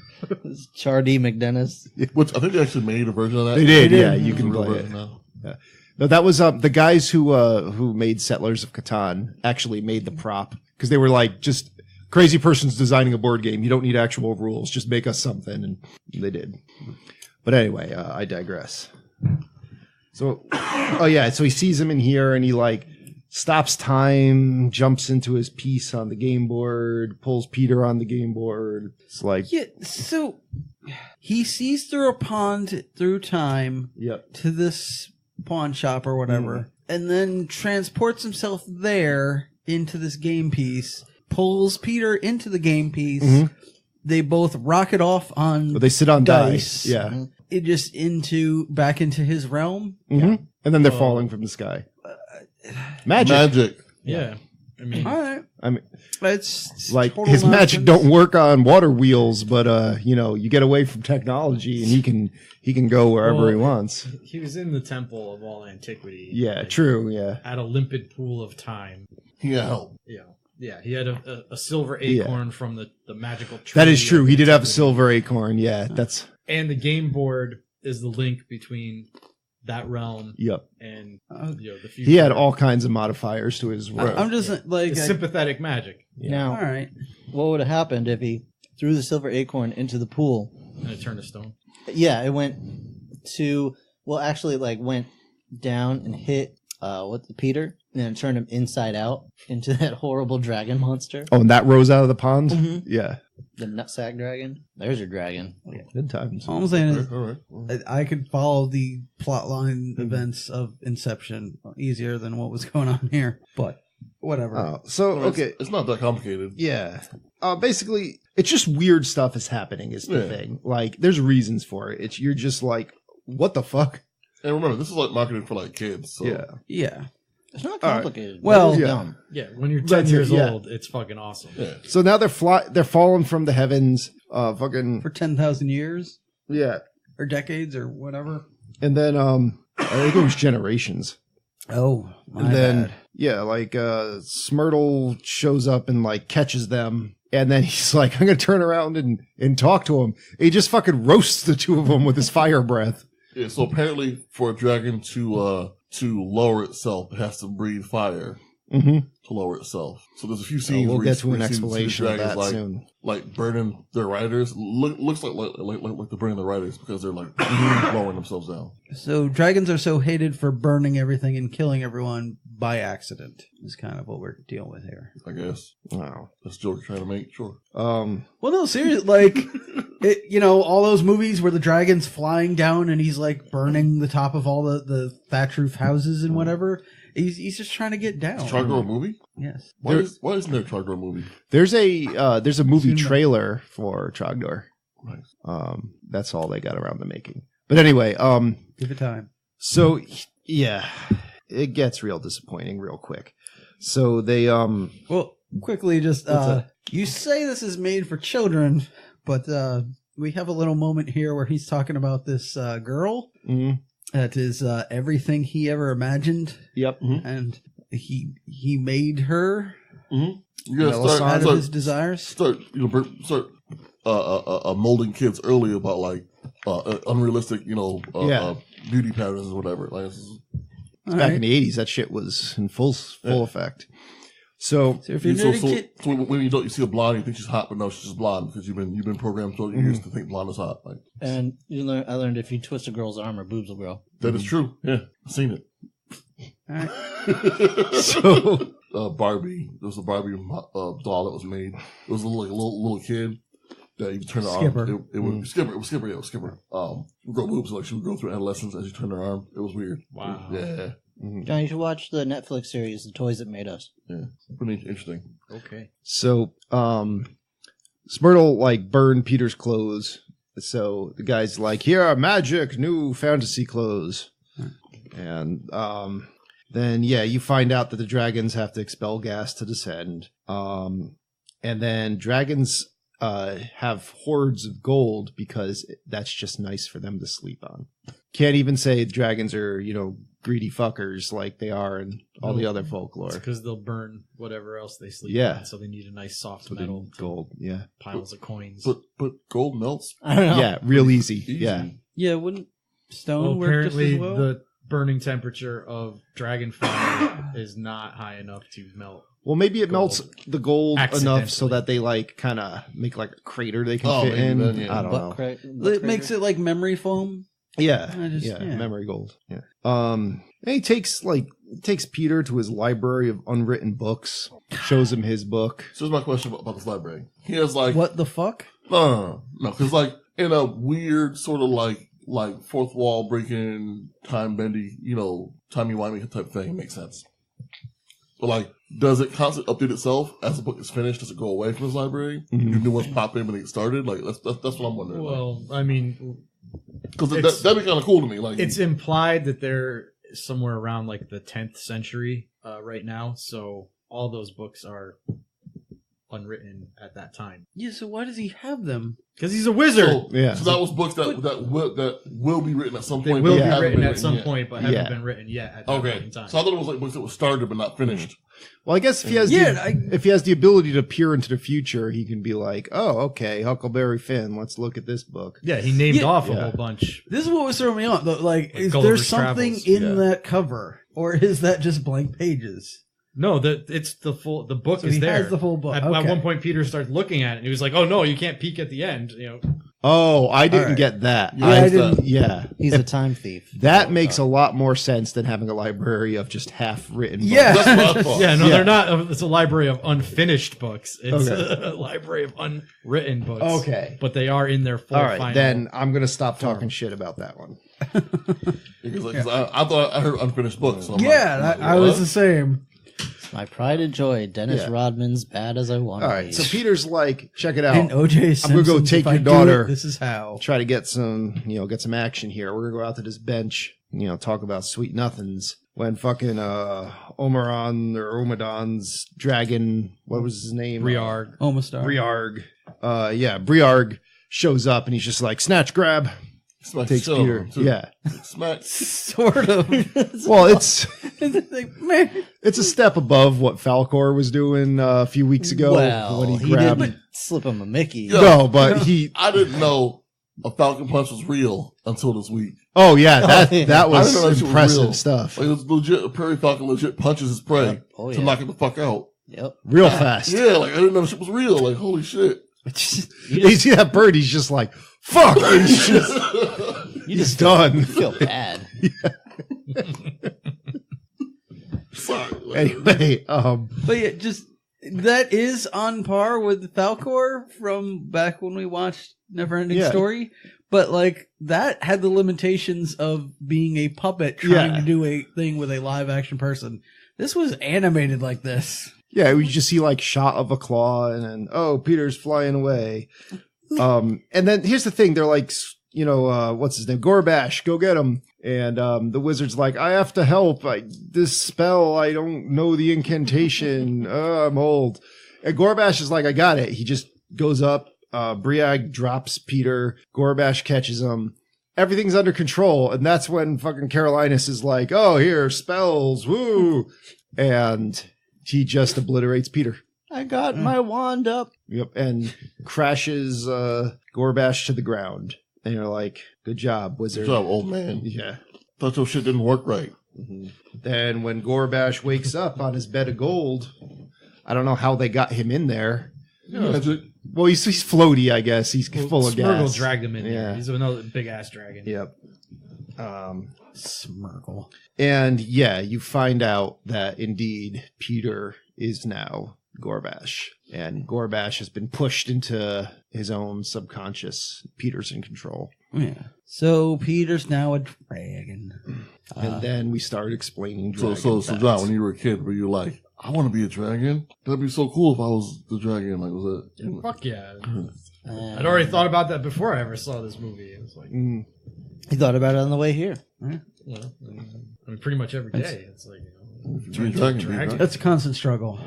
It's Chardy McDennis. Which I think they actually made a version of that. They did, yeah. There's You a can real play it. version now. No, that was the guys who made Settlers of Catan actually made the prop because they were like, just crazy person's designing a board game. You don't need actual rules. Just make us something, and they did. But anyway, I digress. So, so he sees him in here, and he stops time, jumps into his piece on the game board, pulls Peter on the game board. It's like, Yeah, so he sees through a pond through time yep, to this pawn shop or whatever, and then transports himself there into this game piece, pulls Peter into the game piece, they both rocket off on But they sit on dice. dice. Yeah. It just back into his realm. And then they're falling from the sky. Magic. Magic. Yeah. I mean, All right, I mean, it's like total his magic nonsense. don't work on water wheels, but you get away from technology and he can go wherever Well, he wants. he was in the temple of all antiquity. Yeah, like, true. Yeah. At a limpid pool of time. He got help. Yeah, he had a silver acorn from the magical tree. That is true. of He did have a antiquity. silver acorn. Yeah, that's And the game board is the link between that realm yep. and Uh, the future. He had all kinds of modifiers to his work. I'm just like, It's sympathetic magic, Now, all right. what would have happened if he threw the silver acorn into the pool? and it turned to stone. Yeah, it went to went down and hit Peter, and then it turned him inside out into that horrible dragon monster, Oh, and that rose out of the pond? Mhm. Yeah. the nutsack dragon. There's your dragon. Good times. All I'm saying is, All right. I could follow the plotline events of Inception easier than what was going on here, but whatever. Oh, so, Well, okay. It's not that complicated. Yeah. Basically, it's just weird stuff is happening is the Yeah. thing. Like, there's reasons for it. You're just like, what the fuck? And remember, this is like marketed for like kids. So Yeah. It's not All right. complicated. Well- It's Yeah. dumb. Yeah, when you're 10 That's it, years yeah. old, it's fucking awesome. yeah. So now they're falling from the heavens. Fucking For 10,000 years yeah. or decades or whatever. And then I think it was generations. Oh, my And then bad. yeah, like Smurtle shows up and like catches them, and then he's like, "I'm gonna turn around and talk to him." He just fucking roasts the two of them with his fire breath. Yeah, so apparently for a dragon to lower itself, it has to breathe fire Mm-hmm. to lower itself. So there's a few scenes We'll where get to where an you see the explanation of dragons that soon. like burning their riders. Looks like they're burning the riders because they're like lowering themselves down. So dragons are so hated for burning everything and killing everyone by accident is kind of what we're dealing with here. I guess Wow. that's the joke you're trying to make. Sure. Well, no, seriously, like, all those movies where the dragon's flying down and he's like burning the top of all the thatch roof houses and whatever. He's just trying to get down. Trogdor movie? Yes. Why isn't there a Trogdor movie? There's a movie Soon. trailer for Trogdor. Nice. That's all they got around to making. But anyway, Give it time. so yeah, it gets real disappointing real quick. So they Well, quickly, just What's that? you say this is made for children, but we have a little moment here where he's talking about this girl mhm. that is everything he ever imagined, Yep. and he made her You gotta Melisandre? out of start his desires. start molding kids early about like unrealistic beauty patterns or whatever. Like this is, All Back right. in the 80s, that shit was in full effect. So So if you're so, nerdy so, kid, so when you see a blonde, you think she's hot, but no, she's just blonde because you've been programmed throughout years to think blonde is hot. Like And I learned if you twist a girl's arm, her boobs will grow. that is true. Yeah, I've seen it. all right. so Barbie. There was a Barbie doll that was made. It was a little kid that you turn the Skipper. arm. It would Skipper. It was Skipper. Yeah, it was Skipper. Grow boobs like she would go through adolescence as you turn her arm. It was weird. Wow. Yeah. John, you should watch the Netflix series, The Toys That Made Us. Yeah. Pretty interesting. Okay. So, Smurtle like burned Peter's clothes. So the guy's like, "Here are magic new fantasy clothes," and then you find out that the dragons have to expel gas to descend. And then dragons have hoards of gold because that's just nice for them to sleep on. Can't even say dragons are greedy fuckers like they are in all the other folklore. It's because they'll burn whatever else they sleep Yeah. on, so they need a nice soft So they metal need gold, yeah, piles of coins. But gold melts. I don't know. yeah, real easy. Easy. Yeah, Yeah, wouldn't stone Well, work just apparently as well? the burning temperature of dragon fire is not high enough to melt. well, maybe it Gold. melts the gold enough so Accidentally. that they like kind of make like a crater they can Oh, fit maybe in. then, yeah. I don't know. It makes it like memory foam. Yeah, I just- yeah, yeah. memory gold. Yeah. And he takes Peter to his library of unwritten books, shows him his book. So here's my question about this library. He has like What the fuck? no, because like in a weird sort of like fourth wall breaking, time bendy, timey wimey type thing. It makes sense. But like, does it constantly update itself as the book is finished? Does it go away from its library? Do new ones pop in when they get started? Like, that's what I'm wondering. Well, I mean, Because that'd be kind of cool to me. Like, it's implied that they're somewhere around like the 10th century right now, so all those books are unwritten at that time. Yeah, so why does he have them? Because he's a wizard. so, Yeah. so that was books that will be written at some They point. will but be haven't written been at some yet. point, but haven't Yeah. been written yet at that point Okay, in time. so I thought it was like books that were started but not finished. Well, I guess if he has if he has the ability to peer into the future, he can be like, "Oh, okay, Huckleberry Finn. Let's look at this book." Yeah, he named Yeah. off a Yeah. whole bunch. This is what was throwing me off. Though. Like, is there Gulliver's something Travels. in Yeah. that cover, or is that just blank pages? No, it's the book So is he there. has the full book. At Okay. one point, Peter starts looking at it, and he was like, "Oh no, you can't peek at the end." You know, Oh, I didn't right. get that. Yeah, I didn't. Yeah, He's a time thief. that makes a lot more sense than having a library of just half-written books. Yeah. That's what I thought. yeah, no, Yeah. they're not. It's a library of unfinished books. It's Okay. a library of unwritten books. Okay. but they are in their full. All right, final. then I'm gonna stop talking shit about that one. Because I thought I heard unfinished books. So I'm Yeah, like, I was what? the same. My pride and joy. Dennis Yeah. Rodman's Bad as I Want All to right, Be. so Peter's like, check it out. And OJ Simpson. I'm gonna go take if I your do daughter. it, this is how. Try to get some, get some action here. We're gonna go out to this bench, talk about sweet nothings. When fucking Omeron or Omadon's dragon, what was his name? Briarg. Omastar. Briarg. Briarg shows up and he's just like, snatch grab. Smack Takes the shit out of Peter. him, too. Yeah. Smack. Sort of. Well, it's Like, man. it's a step above what Falcor was doing a few weeks ago well, when he he grabbed. didn't slip him a Mickey. Yeah. No, but he. I didn't know a Falcon Punch was real until this week. Oh yeah, that I didn't was know that shit was impressive real. stuff. Like, it's legit. A Prairie Falcon legit punches his prey Oh, to yeah. knock it the fuck out. Yep. Real fast. Yeah, like I didn't know the shit was real. Like holy shit. You see that bird? He's just like, fuck. And he's just, he's done. Feel bad. Sorry. Like, Anyway, But yeah, just that is on par with Falcor from back when we watched Neverending Yeah. Story. But like that had the limitations of being a puppet trying Yeah. to do a thing with a live action person. This was animated like this. yeah, we just see like shot of a claw, and then Peter's flying away. And then here's the thing: they're like, what's his name? Gorbash, go get him. And the wizard's like, I have to help. This spell, I don't know the incantation. I'm old. And Gorbash is like, I got it. He just goes up. Briag drops Peter. Gorbash catches him. Everything's under control. And that's when fucking Carolinus is like, oh, here, spells, woo. And he just obliterates Peter. I got my wand up. Yep. And crashes Gorbash to the ground. And you're like, good job, wizard. Good job, old man. Yeah. Thought your shit didn't work right. Then when Gorbash wakes up on his bed of gold, I don't know how they got him in there. Magic. Well, he's floaty, I guess. He's full of Smurgle gas. dragged him in Yeah. there. He's another big ass dragon. Yep. Smurgle. And yeah, you find out that indeed Peter is now Gorbash. And Gorbash has been pushed into his own subconscious. Peter's in control. Yeah. So Peter's now a dragon. And then we started explaining So dragon John, when facts. you were a kid, were you like, I want to be a dragon? That'd be so cool if I was the dragon. Like, was it? Fuck yeah. I'd already thought about that before I ever saw this movie. It was like, He thought about it on the way here. I mean, pretty much every day. It's like, Be a dragon, be a dragon. That's a constant struggle.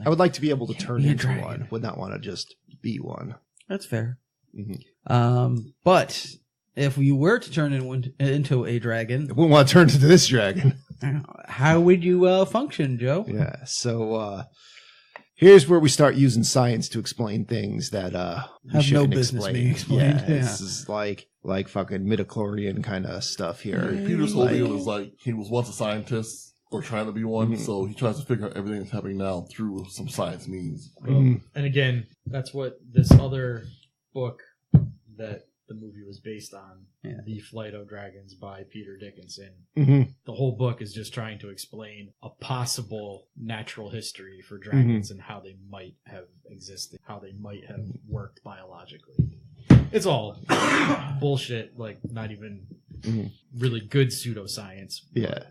I would like to be able to turn Be a into dragon. one. Would not want to just be one. That's fair. Mhm. But if you were to turn into a dragon, I wouldn't want to turn into this dragon. how would you function, Joe? Yeah. So here's where we start using science to explain things that we Have no shouldn't business explain. being explained. Yeah, Yeah. This is like fucking midichlorian kind of stuff here. Peter's whole deal is like, he was once a scientist or trying to be one, Mhm. so he tries to figure out everything that's happening now through some science means. Mhm. and again, that's what this other book that the movie was based on, Yeah. The Flight of Dragons by Peter Dickinson. Mhm. The whole book is just trying to explain a possible natural history for dragons and how they might have existed, how they might have worked biologically. It's all bullshit, like not even Mhm. really good pseudoscience. Yeah.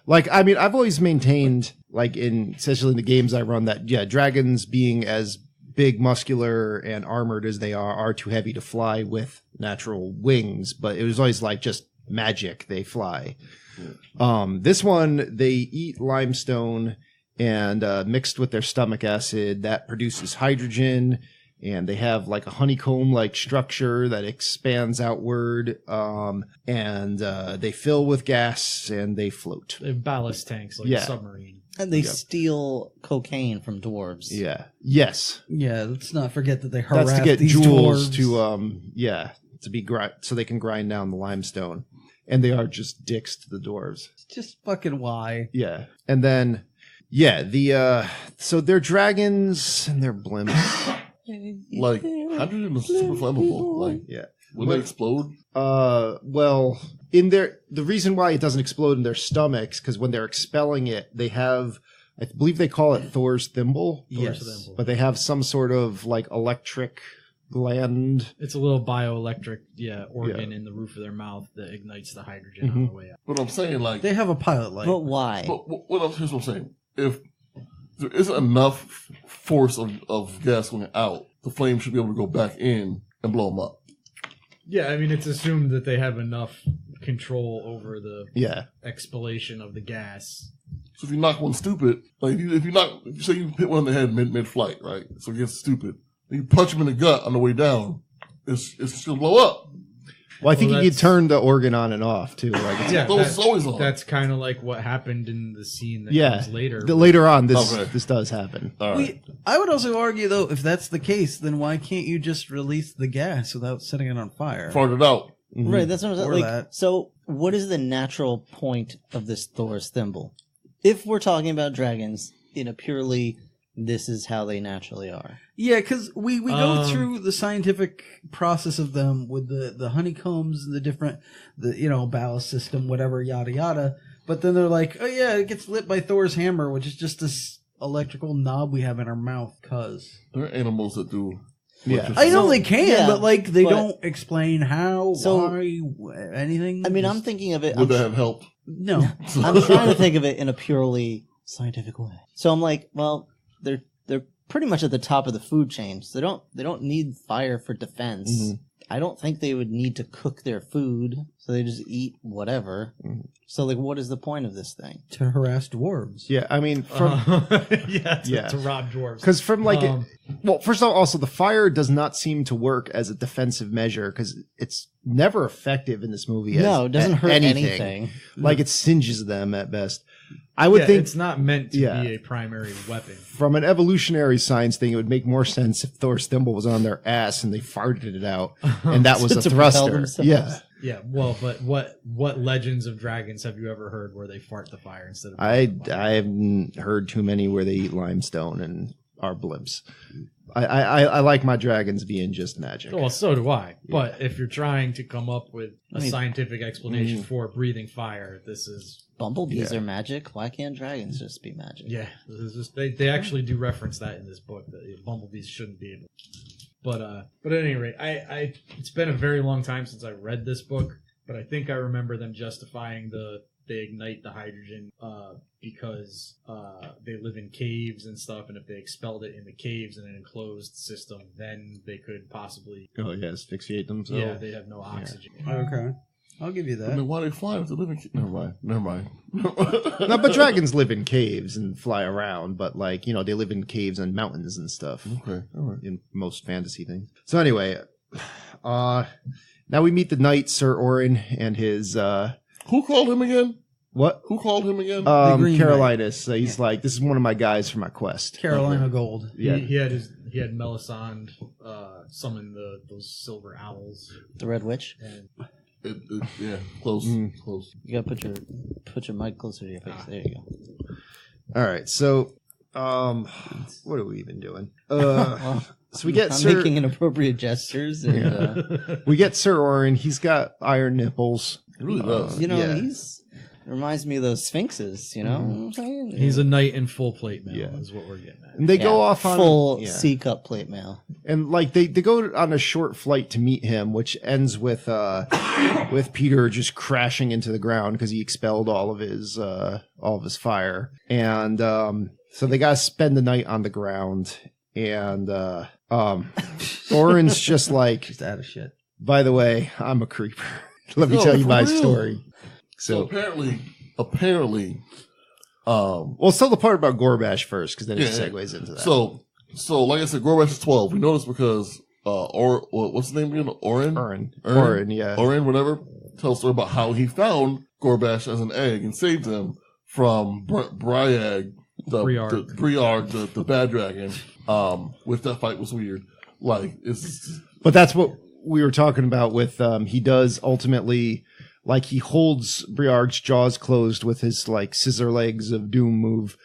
Like, I mean, I've always maintained, like, especially in the games I run, that, yeah, dragons being as big, muscular, and armored as they are too heavy to fly with natural wings, but it was always, like, just magic. They fly. This one, they eat limestone and mixed with their stomach acid, that produces hydrogen, and they have like a honeycomb-like structure that expands outward, and they fill with gas and they float. They have ballast tanks like Yeah. a submarine. And they steal cocaine from dwarves. Yeah. Yes. Yeah, let's not forget that they harass That's to get these jewels dwarves. to be so they can grind down the limestone, and they are just dicks to the dwarves. Just fucking why? Yeah, and then so they're dragons and they're blimps. Like, hydrogen is super flammable. Like, Yeah. when they explode, Well, the reason why it doesn't explode in their stomachs, because when they're expelling it, they have, I believe they call it Thor's thimble. Yes. Thimble. But they have some sort of like electric gland. It's a little bioelectric organ in the roof of their mouth that ignites the hydrogen on the way out. but I'm saying, like, They have a pilot light. But why? here's what I'm saying. If there isn't enough force of gas going out, the flame should be able to go back in and blow them up. Yeah, I mean, it's assumed that they have enough control over the Yeah. expellation of the got So if you knock one stupid, like if you say you hit one in the head mid-flight, right? So it gets stupid. You punch him in the gut on the way down, it's just gonna blow up. Well, I think Well, you could that's- turn the organ on and off too. Like, it's, Yeah, Those always on. that's kind of like what happened in the scene that yeah. comes later. Later on, this Okay. this does happen. All right. I would also argue, though, if that's the case, then why can't you just release the gas without setting it on fire? Farted out. Right, that's what I'm saying. Or Like, that. so, what is the natural point of this Thor's thimble? If we're talking about dragons in a purely, this is how they naturally are. Yeah, because we go through the scientific process of them with the honeycombs and the different, ballast system, whatever, yada yada. But then they're like, oh yeah, it gets lit by Thor's hammer, which is just this electrical knob we have in our mouth. Cause There are animals that do. Yeah. electricity. I know they can, yeah, but like they but- don't explain how, So- why, anything. I mean, I'm Just- thinking of it. Would that have helped? no. I'm trying to think of it in a purely scientific way. So I'm like, well, they're pretty much at the top of the food chain. So they don't need fire for defense. Mhm. I don't think they would need to cook their food, so they just eat whatever. So like, what is the point of this thing? To harass dwarves. Yeah, I mean, from To rob dwarves. because from like Um, well, first of all, also the fire does not seem to work as a defensive measure because it's never effective in this movie. No, as it doesn't hurt anything. anything. Like it singes them at best. I would yeah, think it's not meant to Yeah. be a primary weapon. from an evolutionary science thing, it would make more sense if Thor's thimble was on their ass and they farted it out, and that was a To propel thruster. themselves. Yeah, Yeah, well, but what legends of dragons have you ever heard where they fart the fire instead of I haven't heard too many where they eat limestone and are blimps. I like my dragons being just magic. Well, so do I. But if you're trying to come up with a I mean- scientific explanation for breathing fire, this is Bumblebees are magic. Why can't dragons just be magic? this is just they actually do reference that in this book that bumblebees shouldn't be able. But at any rate, I it's been a very long time since I read this book, but I think I remember them justifying they ignite the hydrogen because they live in caves and stuff, and if they expelled it in the caves in an enclosed system, then they could possibly Oh yeah, asphyxiate themselves. yeah they'd have no oxygen. Okay. I'll give you I that. mean, why they fly if they live in? Never mind. No, but dragons live in caves and fly around, but like, they live in caves and mountains and stuff Okay, all right. in most fantasy things. So anyway, now we meet the knight, Sir Orin, and his, Who called him again? what? Who called him again? Green Carolinus. He's like, this is one of my guys for my quest. Carolina Gold. Yeah. He had Melisande summon those silver owls. The Red Witch. And Yeah, close, Mm. close. You gotta put your mic closer to your face. There you go. All right. So, what are we even doing? Well, So we get I'm Sir, making inappropriate gestures, and we get Sir Orin. He's got iron nipples. It really does. you know Yeah. he's Reminds me of those sphinxes, you know what I'm saying? He's a knight in full plate mail, Yeah. is what we're getting at. And they go off on full yeah. C cup plate mail. And like they go on a short flight to meet him, which ends with Peter just crashing into the ground because he expelled all of his fire. And so they gotta spend the night on the ground. And Orin's just like, Just out of shit. by the way, I'm a creeper. Let me No, tell you for my real. story. So apparently, We'll tell the part about Gorbash first, because then it Yeah. segues into that. so like I said, Gorbash is 12. We know this because what's his name again? Orin, yeah. Orin, whatever, tells her about how he found Gorbash as an egg and saved him from Briag, the bad dragon. Which that fight was weird. Like it's But that's what we were talking about with he does ultimately, like, he holds Briarg's jaws closed with his like scissor legs of doom move,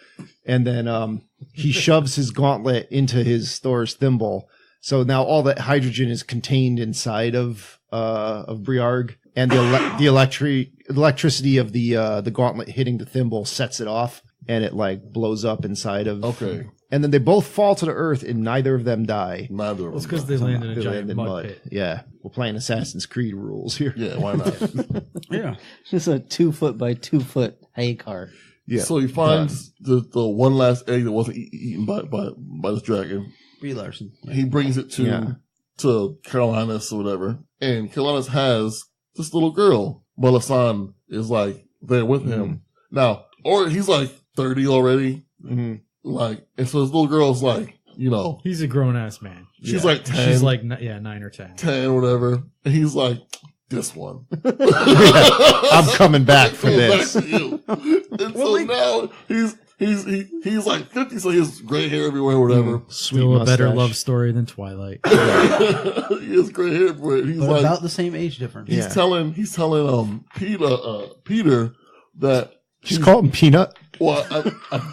and then he shoves his gauntlet into his Thor's thimble. So now all that hydrogen is contained inside of Briarg, and the electricity of the gauntlet hitting the thimble sets it off, and it like blows up inside of. okay. And then they both fall to the earth, and neither of them die. Neither of Well, it's them. because they land in a They giant land in mud pit. Yeah, we're playing Assassin's Creed rules here. Yeah, why not? Yeah. Just a 2 foot by 2 foot hay cart. Yeah. So he finds the one last egg that wasn't eaten by this dragon. Brie Larson. He brings it to Carolinas or whatever, and Carolinas has this little girl. Melisandre is like there with him now, or he's like 30 already. Mhm. Like, and so this little girl's like, you know, He's a grown ass man. she's like 10, She's like 9 or 10. 10, whatever, and he's like, this one. I'm coming back for Go this. back to you. And so now he's like 50, so he has gray hair everywhere, whatever. Sweet Still a better mustache. love story than Twilight. He has gray hair everywhere. He's But like, about the same age difference. he's Yeah. telling Peter that Just call him Peanut. well,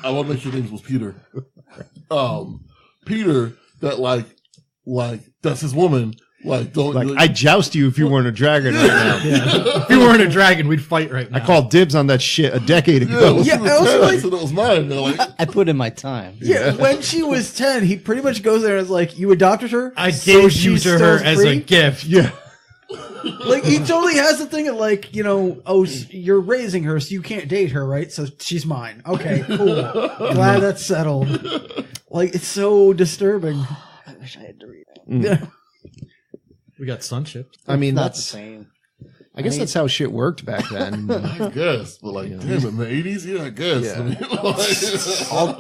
I want to make sure his name was Peter. Peter, that like that's his woman. Like, don't Like, I'd joust you if you weren't a dragon right now. Yeah. If you weren't a dragon, we'd fight right now. I called dibs on that shit a decade ago. yeah, Yeah, was I was 10, like- so that was mine. They're like, I put in my time. Yeah, when she was 10, he pretty much goes there and is like, you adopted her? I so gave she you to her still as free? a gift. Yeah. Like, he totally has the thing of like, you know, oh, you're raising her, so you can't date her, right? So she's mine. Okay, cool. Glad that's settled. Like, it's so disturbing. I wish I had to read it. Yeah. We got sunships. I mean, Not the that's. same. I guess that's how shit worked back then. I guess, but like, damn, in the 80s, yeah, I guess. Yeah. I mean,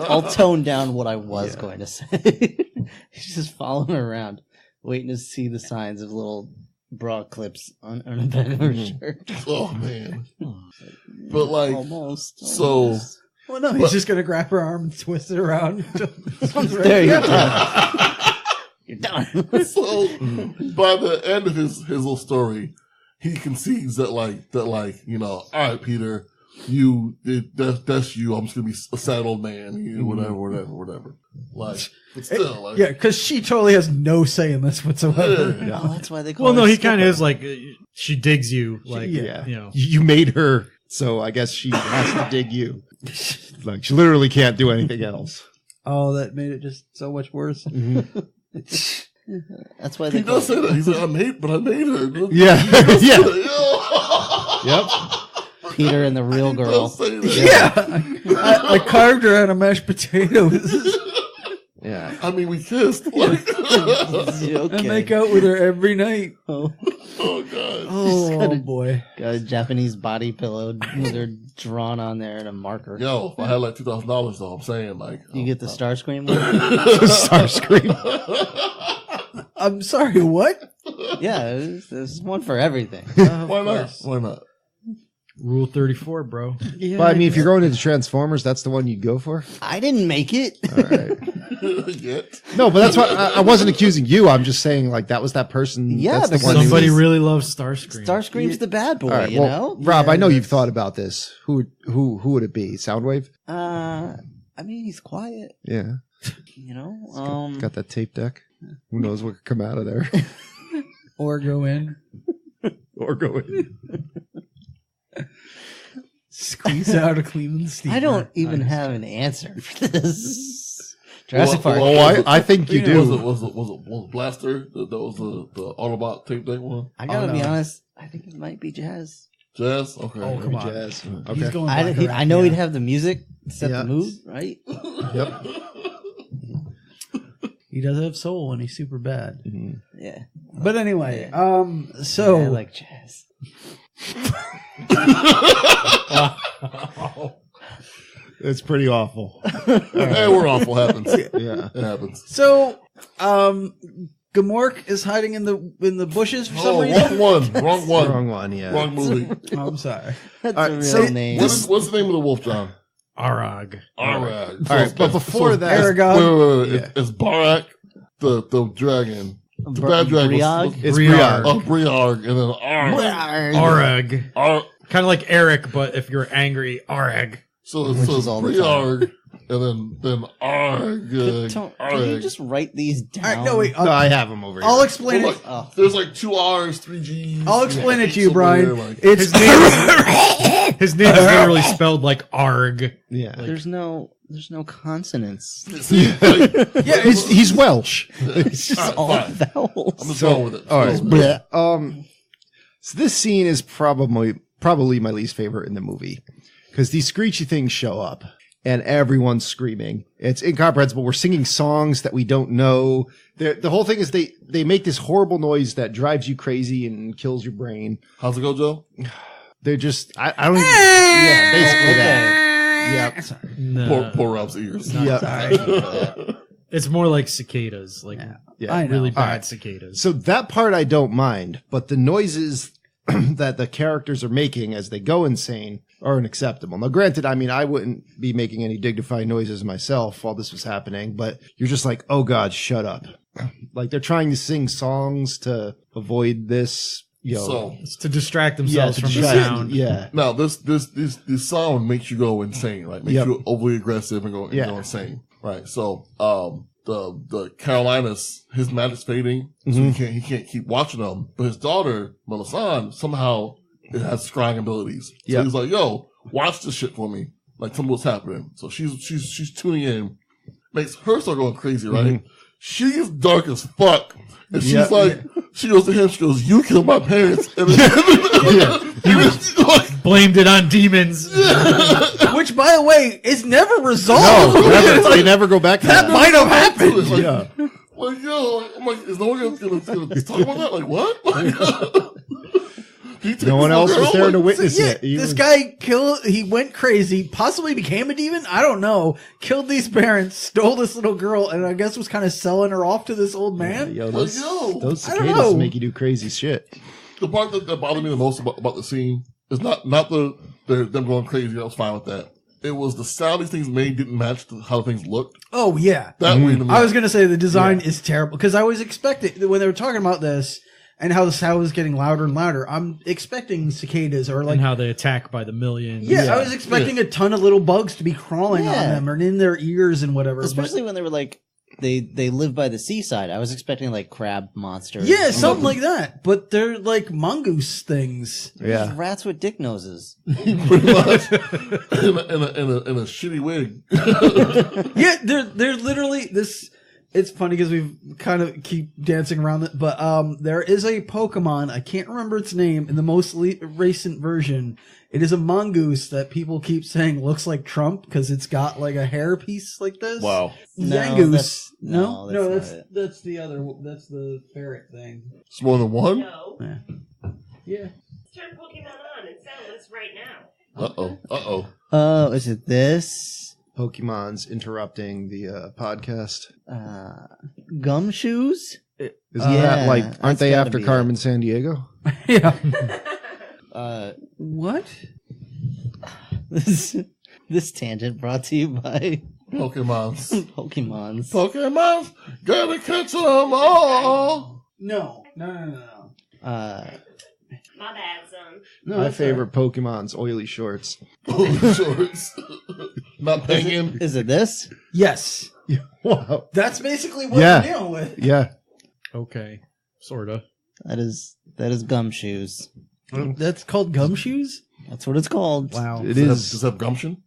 like, I'll tone down what I was going to say. He's just following her around, waiting to see the signs of little bra clips on the back of her shirt. oh man, but like, Almost. so Well, no, he's just going to grab her arm and twist it around. There you go. You're done. so by the end of his little story, he concedes that you know, all right, Peter, that's you. I'm just gonna be a sad old man, you know, whatever. Like, but still, like, Yeah, because she totally has no say in this whatsoever. Oh, that's why they call Well, no, her he kind of Skipper. is like, she digs you. Like, Yeah. you know. You made her, so I guess she has to dig you. Like, she literally can't do anything else. Oh, that made it just so much worse. That's why they he call does say that. He's like, I made her. Yeah. Yeah. Yep. Peter and the real girl. Say that. Yeah, I carved her out of mashed potatoes Yeah. I mean, we kissed. Like, Okay. and make out with her every night. Oh, oh god. Oh boy! got a Japanese body pillow with her drawn on there and a marker. Yo, if I had like $2,000 though, I'm saying like, You get the Starscream one? Starscream. I'm sorry. What? Yeah, there's one for everything. why not? Why not? Rule 34, bro. Yeah, But I mean, if you're going into Transformers, that's the one you'd go for? I didn't make it. All right. Yet. No, but that's why I wasn't accusing you. I'm just saying, like, that was that person. Yeah, that's the because one you- Somebody really loves Starscream. Starscream's the bad boy, All right, you well, know? Rob, I know Yeah, you've thought about this. Who would it be? Soundwave? I mean, he's quiet, Yeah. you know? Got that tape deck. Who knows what could come out of there? or go in. Or go in. Squeeze out a Cleveland steamer. I don't even have an answer for this. Jurassic Park. Oh, I think you do. Was it Blaster? That was the Autobot tape deck one? I gotta Oh, be no. honest. I think it might be Jazz. Jazz? Okay. Oh, come on. Jazz. He's Okay. going I, Black he- Rack, I know yeah. he'd have the music set Yeah. the mood, right? Yep. He does have soul when he's super bad. Yeah. But anyway, So I like Jazz. It's pretty awful. Hey, we're awful. Happens. Yeah. It happens. so Gamork is hiding in the bushes for some Oh, reason. wrong one. Wrong one, yeah. Wrong movie. Oh, I'm sorry. That's All a right, real so name. What's the name of the wolf, John? Arag. Arag. All right, but before that, Aragog. Wait. It's Barak, the dragon. The Br- bad dragon. Briog? it's Briarg. Briarg. Oh, Briarg, and then Arg. Arag. Arg. Kind of like Eric, but if you're angry, Arag. So Which it's is all the Briarg, and then Arg. Can you just write these down? All right, no wait. No, I have him over here. I'll explain Well, it. like, there's like 2 R's, 3 G's. I'll explain it to you, somewhere, Brian. like- It's His name is literally spelled like Arg. Yeah. There's no consonants. yeah, yeah. It's He's Welsh. It's just all fine. vowels. I'm just going with it. All right. Just going with it. So this scene is probably my least favorite in the movie because these screechy things show up and everyone's screaming. It's incomprehensible. We're singing songs that we don't know. The whole thing is they make this horrible noise that drives you crazy and kills your brain. How's it go, Joe? They're just I don't even yeah, basically that. No. Poor Rob's ears. Yeah. It's more like cicadas, like Yeah. I know. really All bad right. cicadas. So that part I don't mind, but the noises that the characters are making as they go insane are unacceptable. Now, granted, I mean, I wouldn't be making any dignified noises myself while this was happening, but you're just like, oh God, shut up. Like they're trying to sing songs to avoid this, you know. So It's to distract themselves to from the try- sound. Yeah. now this sound makes you go insane, right? Makes Yep. you overly aggressive and go Yeah. insane, right? So the Carolinas, his magic's fading, so Mm-hmm. he can't keep watching them. But his daughter Melisande somehow has scrying abilities. So Yep. he's like, "Yo, watch this shit for me. Like, tell me what's happening." So she's tuning in, makes her start going crazy, right? She's dark as fuck. And she's Yeah. like, she goes to him, she goes, "You killed my parents." And then, like, Blamed it on demons. which, by the way, is never resolved. No, they never go back to That that. might have happened. like, Yeah. like, yo, I'm like, is no one gonna talk about that? Like, what? Like, he took No one this else little was girl, there to like, witness Yeah, it. He this was- guy he went crazy, possibly became a demon. I don't know. Killed these parents, stole this little girl, and I guess was kind of selling her off to this old man. Yo, Like, those yo, I don't know. cicadas make you do crazy shit. the part that bothered me the most about the scene is not them going crazy. I was fine with that. It was the sound these things made didn't match how things looked. Oh yeah, That weirded me I was out. gonna say the design is terrible because I was expecting when they were talking about this and how the sound was getting louder and louder. I'm expecting cicadas or like And how they attack by the millions. I was expecting a ton of little bugs to be crawling on Yeah. them or in their ears and whatever. but- Especially when they were like they live by the seaside. I was expecting like crab monsters. yeah, something like that. But they're like mongoose things. Yeah. Rats with dick noses. Pretty much in a shitty wig. Yeah, they're literally this. It's funny because we've kind of keep dancing around it, but there is a Pokemon. I can't remember its name in the most recent version. It is a mongoose that people keep saying looks like Trump because it's got like a hair piece like this. Wow. No, Yangoose. that's- No, no, that's that's not it. that's the other. That's the ferret thing. It's more than one? No. Yeah. Turn Pokemon on and sell this right now. Uh-oh. Oh, is it this? Pokemon's interrupting the podcast. Gumshoes? Isn't Yeah, that like, that's aren't they gotta after be Carmen San Diego? Yeah. What? This tangent brought to you by Pokemons. Pokemons. Pokemons, gotta catch them all. No. My bad, son. No. My that's favorite Pokemon's oily shorts. Shorts. Not banging. Is it this? all right. Yes. Wow. That's basically what Yeah. we're dealing with. Yeah. Okay. Sorta. That is gumshoes. That's called gumshoes. That's what it's called. Wow. It Does is. it have gumption?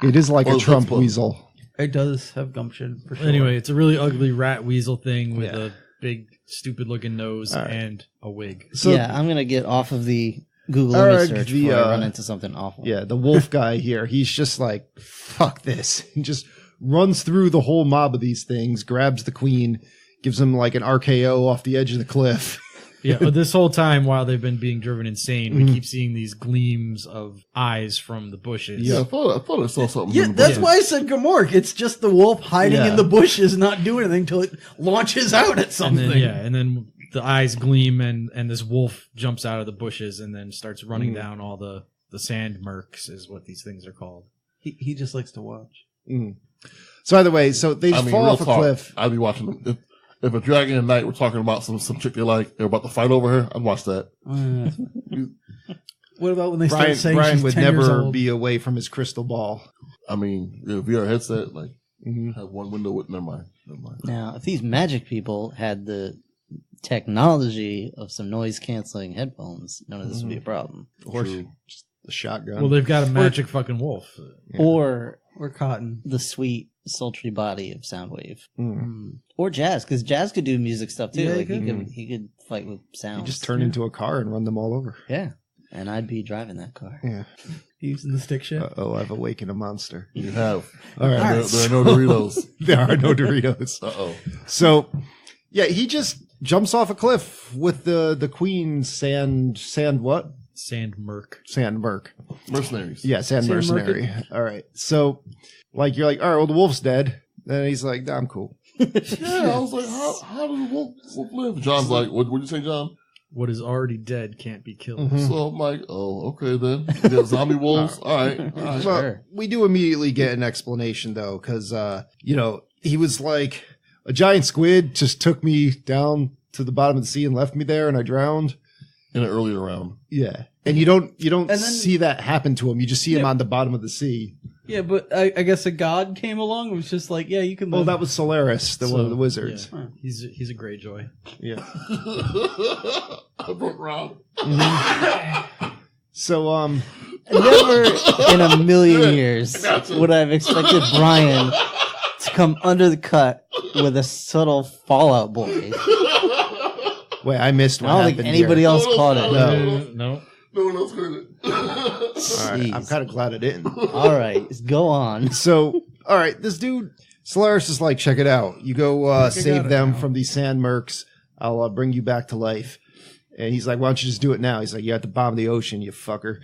It is like Or a is Trump that- weasel. It does have gumption for sure. Anyway, it's a really ugly rat weasel thing with Yeah. a big, stupid-looking nose All right. and a wig. So yeah, I'm gonna get off of the Google Arg, image search the, before I run into something awful. yeah, the wolf guy here, he's just like, fuck this. He just runs through the whole mob of these things, grabs the queen, gives him like an RKO off the edge of the cliff. Yeah, but this whole time while they've been being driven insane, we keep seeing these gleams of eyes from the bushes. Yeah, I thought I saw something. Yeah, in the that's bushes. why I said Gamork. It's just the wolf hiding Yeah. in the bushes, not doing anything until it launches out at And something. then, and then the eyes gleam and this wolf jumps out of the bushes and then starts running down all the sand mercs is what these things are called. He just likes to watch. So either way, so they just fall real off a talk, cliff. I'd be watching them. If a dragon at night were talking about some chick they like, they're about to fight over her, I'd watch that. What about when they start saying Brian she's would 10 years never old? be away from his crystal ball. I mean, the VR headset, like, have one window with, never mind. Now, if these magic people had the technology of some noise canceling headphones, none of this would be a problem. Or True. just the shotgun. Well, they've got a magic fucking wolf. Or Or cotton. the sweet, sultry body of Soundwave. Mm. Or Jazz, because Jazz could do music stuff too. Yeah, he like could. he could fight with sounds. You just turn into a car and run them all over. Yeah. And I'd be driving that car. Yeah. Using the stick shift. Uh-oh, I've awakened a monster. You have. All right. There are no Doritos. There are no Doritos. Uh-oh. So, yeah, he just jumps off a cliff with the queen sand what? Sand merc. Sand merc. Mercenaries. Yeah, sand Sand mercenary. All right. So, like, you're like, all right, well, the wolf's dead. And he's like, nah, I'm cool. Yeah, I was like, how did the wolf live? John's like, what'd you say, John? What is already dead can't be killed. So I'm like, oh, okay then. You got zombie wolves? All right. All right. Well, we do immediately get an explanation, though, because, he was like, a giant squid just took me down to the bottom of the sea and left me there, and I drowned. In an earlier round. Yeah. And you don't And then- see that happen to him. You just see him Yeah. on the bottom of the sea. Yeah, but I guess a god came along and was just like, yeah, you can Well, live. that was Solaris, one of the wizards. Yeah. He's a Greyjoy. Yeah. I broke Rob. So, Never in a million years Gotcha. would I have expected Brian to come under the cut with a subtle Fallout Boy. wait, I missed I what don't think happened anybody here. else caught it. No. No. No one else heard it. All right, I'm Jeez. kind of glad I didn't. All right, go on. So, all right, this dude, Solaris is like, check it out. You go save it them now. from these sand mercs. I'll bring you back to life. And he's like, why don't you just do it now? He's like, you're at the bottom of the ocean, you fucker.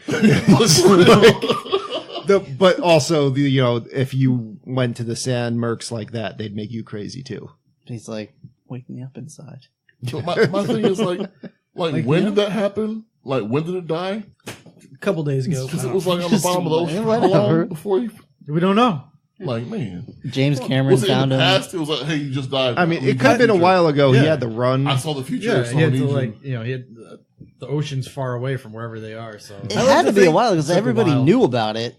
But also, if you went to the sand mercs like that, they'd make you crazy too. He's like, wake me up inside. But my thing is like when did that happen? Like, when did it die? a couple days ago. Because it was like on the bottom of the ocean. How Whatever. long before you? We don't know. Like, man. James Cameron Was it in found the him. past? It was like, hey, you just died. I mean, We it could have been a future. while ago. He Yeah. had to run. I saw the future. Yeah, so he had I to need you. he had the ocean's far away from wherever they are. So It had to be a while because Took a everybody while. knew about it.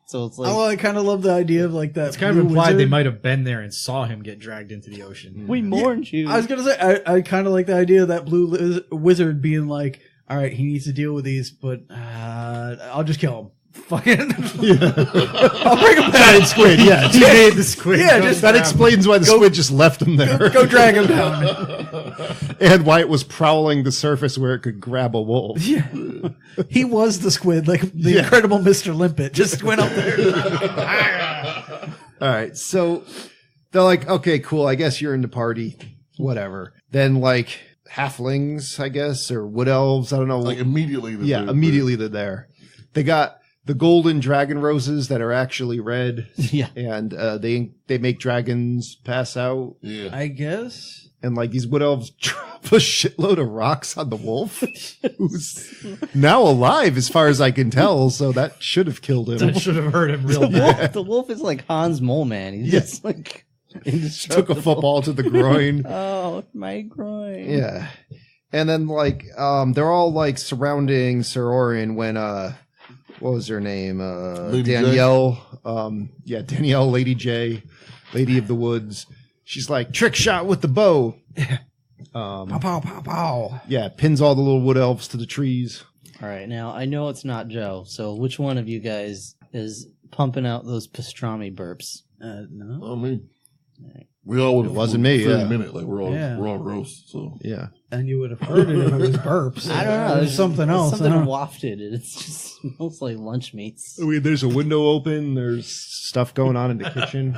So it's like, I kind of love the idea of like that. it's kind of blue implied they wizard. might have been there and saw him get dragged into the ocean. we mourned you. I was gonna say I kind of like the idea of that blue wizard being like, all right, he needs to deal with these, but I'll just kill him. Fucking, I'll bring him back. Squid, yeah. He made the squid. Yeah, go just That grab explains why the squid just left him there. Go drag him down. And why it was prowling the surface where it could grab a wolf. Yeah, he was the squid, like the incredible Mr. Limpet. Just went up there. All right. So they're like, okay, cool. I guess you're in the party. Whatever. Then, like, halflings, I guess, or wood elves. I don't know. Like, immediately. Immediately they're there. They got the golden dragon roses that are actually red. Yeah. And they make dragons pass out. Yeah. I guess. And, like, these wood elves drop a shitload of rocks on the wolf, who's now alive as far as I can tell, so that should have killed him. That should have hurt him real The bad. wolf, the wolf is like Hans Mole Man. He's Yeah. just like Took a indestructible. football to the groin. Oh, my groin. Yeah. And then, like, they're all, like, surrounding Sir Orin when, what was her name? Lady Danielle. Danielle, Lady J, Lady of the Woods. She's like, trick shot with the bow. Pow pow pow pow. Yeah, pins all the little wood elves to the trees. All right, now I know it's not Joe. So which one of you guys is pumping out those pastrami burps? No. I mean, we all would. It wasn't me, 30 yeah. minute, like we're all Yeah. gross. So Yeah. And you would have heard it if it was burps. I don't know. There's something else. Something I don't- wafted. It just smells like lunch meats. I mean, there's a window open. There's stuff going on in the kitchen.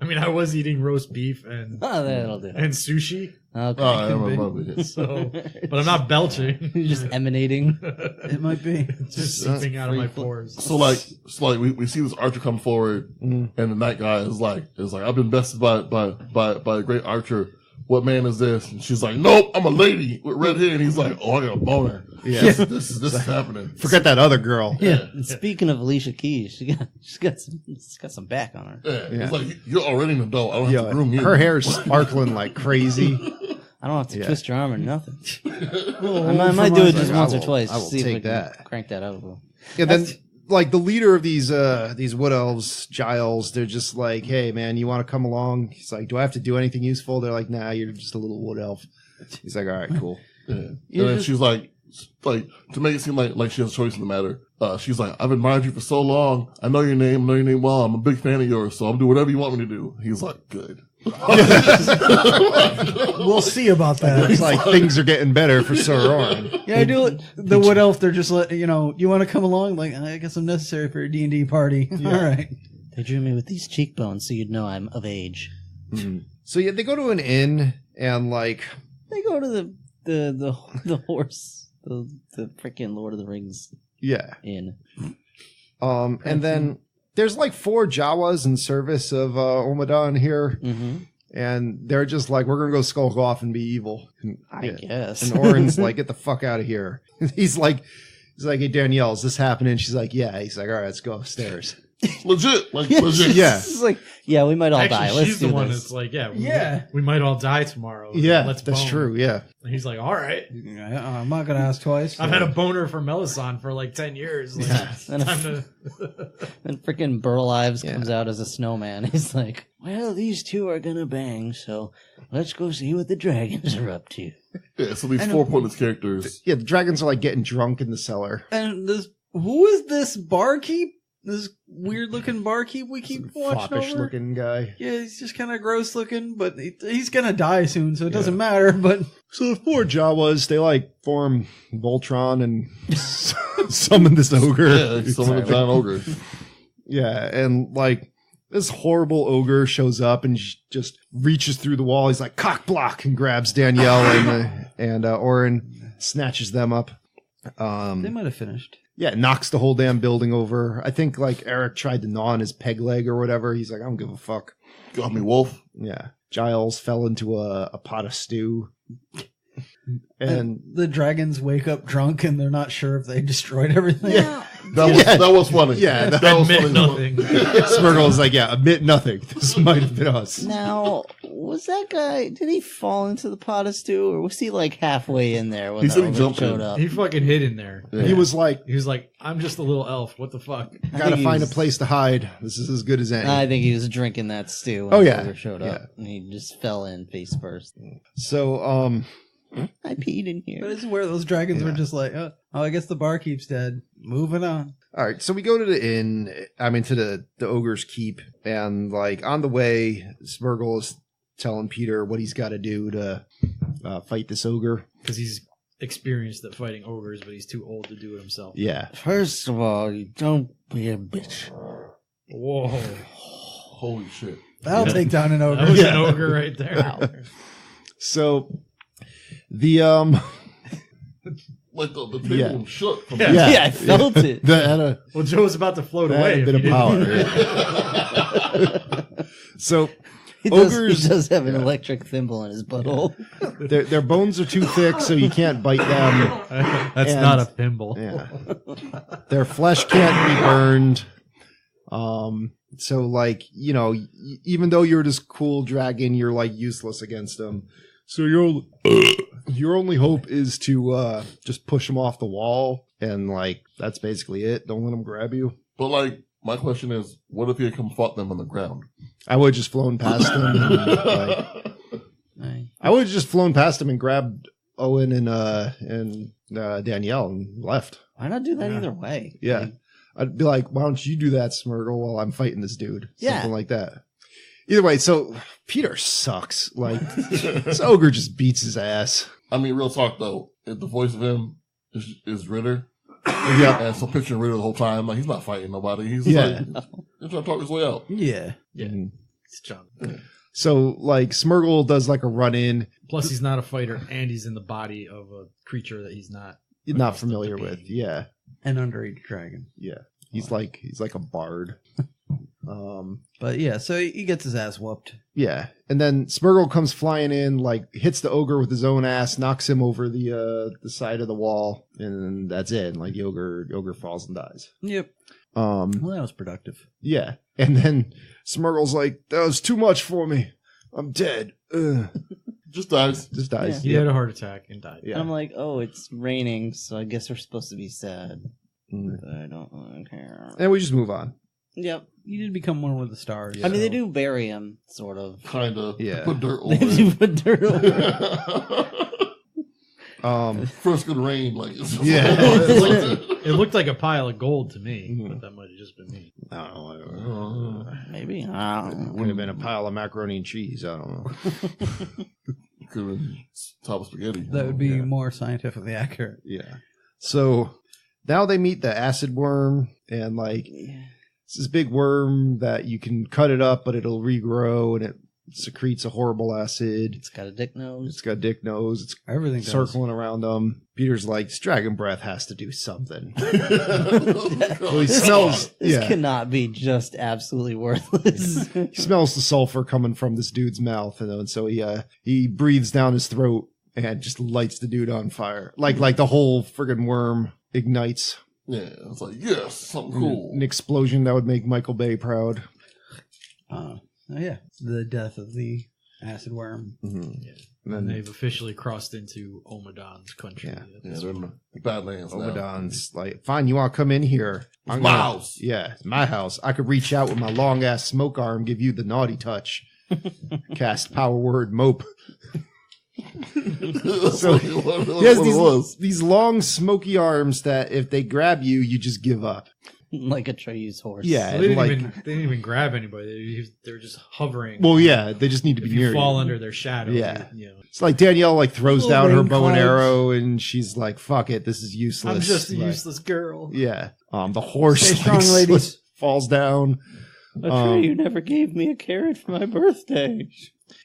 I mean, I was eating roast beef and Oh, that'll do. and sushi, Okay. I remember it. so but I'm not belching. Just emanating. It might be. Just seeping out of my pores. So like we see this archer come forward, and the night guy is like, I've been bested by a great archer. What man is this? And she's like, nope, I'm a lady with red hair. And he's like, oh, I got a boner. Yeah. This is happening. Forget that other girl. Yeah. And speaking of Alicia Keys, she's got some back on her. Yeah. It's like, you're already an adult. I don't have to groom you. Her hair's sparkling like crazy. I don't have to Yeah. twist your arm or nothing. Well, I might do it from just I once or will- twice. I will to see if take we can that. Crank that out a little. Yeah, then like the leader of these wood elves, Giles, they're just like, hey man, you want to come along? He's like, do I have to do anything useful? They're like, nah, you're just a little wood elf. He's like, all right, cool. Yeah. And then she's like to make it seem like she has a choice in the matter. She's like, I've admired you for so long. I know your name well. I'm a big fan of yours, so I'll do whatever you want me to do. He's like, good. We'll see about that. It's like things are getting better for Sir Orin. Yeah, I do it. The Wood Elf, they're just like, you want to come along? Like, I guess I'm necessary for a D&D party. All right. They drew me with these cheekbones so you'd know I'm of age. So yeah, they go to an inn and like, They go to the horse, the freaking Lord of the Rings yeah. inn. And then there's like 4 Jawas in service of Omadon here. Mm-hmm. And they're just like, we're going to go skulk off and be evil. And, I guess. And Orin's like, get the fuck out of here. He's like, hey, Danielle, is this happening? She's like, yeah. He's like, all right, let's go upstairs. Legit. Legit. Yeah. It's like, yeah, we might all Actually, die. Let's she's do the one this. that's like, yeah, Yeah. we might all die tomorrow. Yeah, Let's that's bone. true. Yeah. And he's like, all right. I'm not going to ask twice. I've had a boner for Melisande for like 10 years. Like, it's And time to... Then freaking Burl Ives Yeah. comes out as a snowman. He's like, well, these two are gonna bang, so let's go see what the dragons are up to. Yeah, so these 4 pointless characters. Yeah, the dragons are like getting drunk in the cellar. And who is this barkeep? This weird looking barkeep we keep watching Foppish over? looking guy. Yeah, he's just kind of gross looking, but he's going to die soon, so it doesn't matter. But So the 4 Jawas, they like form Voltron and summon this ogre. Yeah, some of the giant ogres. Yeah, and like this horrible ogre shows up and just reaches through the wall. He's like cock block and grabs Danielle and Orin snatches them up. they might have finished. Yeah, knocks the whole damn building over. I think like Eric tried to gnaw on his peg leg or whatever. He's like, I don't give a fuck. Got me, Wolf. Yeah, Giles fell into a pot of stew. And The dragons wake up drunk and they're not sure if they destroyed everything. That was funny. Yeah, that was Admit funny. nothing. Smirgle's like, yeah, admit nothing. This might have been us. Now, was that guy, did he fall into the pot of stew, or was he like halfway in there when He the said he ogre jumped showed in. up? He fucking hid in there. He was like, He was like, I'm just a little elf. What the fuck? gotta think he find a was- place to hide. This is as good as any. I think he was drinking that stew when Oh, the yeah. ogre showed up, Yeah. and he just fell in face first. So, I peed in But here. it's where those dragons were Yeah. just like, oh, I guess the barkeep's dead. Moving on. all right, so we go to the inn, to the ogre's keep, and like on the way, Smirgle is telling Peter what he's got to do to fight this ogre. Because he's experienced at fighting ogres, but he's too old to do it himself. Yeah. First of all, you don't be a bitch. Whoa. Holy shit. That'll take down an ogre. That was an ogre right there. So the Like the table Yeah. shook. From Yeah. Yeah. Yeah, I felt it. that had a Well, Joe's about to float that had away. a if bit of he didn't- power. So He ogres, does have an electric thimble in his butthole. their bones are too thick, so you can't bite them. That's And- not a thimble. Yeah. Their flesh can't be burned. So like, even though you're this cool dragon, you're like useless against them. So your only hope is to just push them off the wall, and like that's basically it. Don't let them grab you. But like, my question is, what if he had come fought them on the ground? I would have just flown past them. And, like, I would have just flown past them and grabbed Owen and Danielle and left. Why not do that either way? Yeah. Like, I'd be like, why don't you do that, Smeargle, while I'm fighting this dude? Yeah. Something like that. Either way, so Peter sucks. Like, this ogre just beats his ass. I mean, real talk though, if the voice of him is Ritter, Yeah. and so picturing Ritter the whole time, like he's not fighting nobody. He's Yeah. like, he's trying to talk his way out. Yeah. Yeah, Mhm. it's John. So, like, Smeargle does like a run in, Plus, he's not a fighter, and he's in the body of a creature that he's not. not accustomed to familiar being. with. Yeah. An underage dragon. Yeah. He's like a bard. But yeah, so he gets his ass whooped. Yeah. And then Smeargle comes flying in, like hits the ogre with his own ass, knocks him over the side of the wall, and that's it. And, like the ogre falls and dies. Yep. Well, Well, that was productive. yeah. And then Smeargle's like, that was too much for me. I'm dead. Ugh. Just dies. Just dies. He had a heart attack and died. And Yeah. I'm like, oh, it's raining, so I guess we're supposed to be sad. Mm. But I don't really care. And we just move on. Yep. He did become one with the stars. I mean, they so- do bury him, sort of. Kind of. Yeah. Put dirt over They do it. put dirt over it. First good rain, like Yeah. It looked like a pile of gold to me, Mhm. but that might have just been me. I don't know. Whatever. Maybe. I don't know. Would have been a pile of macaroni and cheese. I don't know. Could have been top of spaghetti. That would be Yeah. more scientifically accurate. Yeah. So now they meet the acid worm, and like it's this big worm that you can cut it up, but it'll regrow, and it secretes a horrible acid. It's got a dick nose. It's got a dick nose. It's Everything does. circling around them. Peter's like, this dragon breath has to do something. Well, he This- smells. This Yeah. cannot be just absolutely worthless. He smells the sulfur coming from this dude's mouth, and so he breathes down his throat and just lights the dude on fire. Like the whole friggin' worm ignites. Yeah, it's like, yes, something cool. An explosion that would make Michael Bay proud. Oh yeah, the death of the acid worm. Mm-hmm. And And then they've officially crossed into Omadon's country. Yeah. Yeah, they're in the Badlands now. Obadon's like, fine, you want to come in here? It's my house. Yeah, it's my house. I could reach out with my long ass smoke arm, give you the naughty touch. Cast power word mope. That's So, what He it has was. these long smoky arms that if they grab you, you just give up. Like a Atreus horse. Yeah, Well, they like, didn't even grab anybody. They're just hovering. well, yeah, they just need to if be you near fall you. under their shadow, Yeah. you know. It's like Danielle like throws Little down her rain bow and clouds. arrow, and she's like, "Fuck it, this is useless." I'm just a Like, useless girl. Yeah. The horse Stay strong, like, ladies. falls down. You never gave me a carrot for my birthday.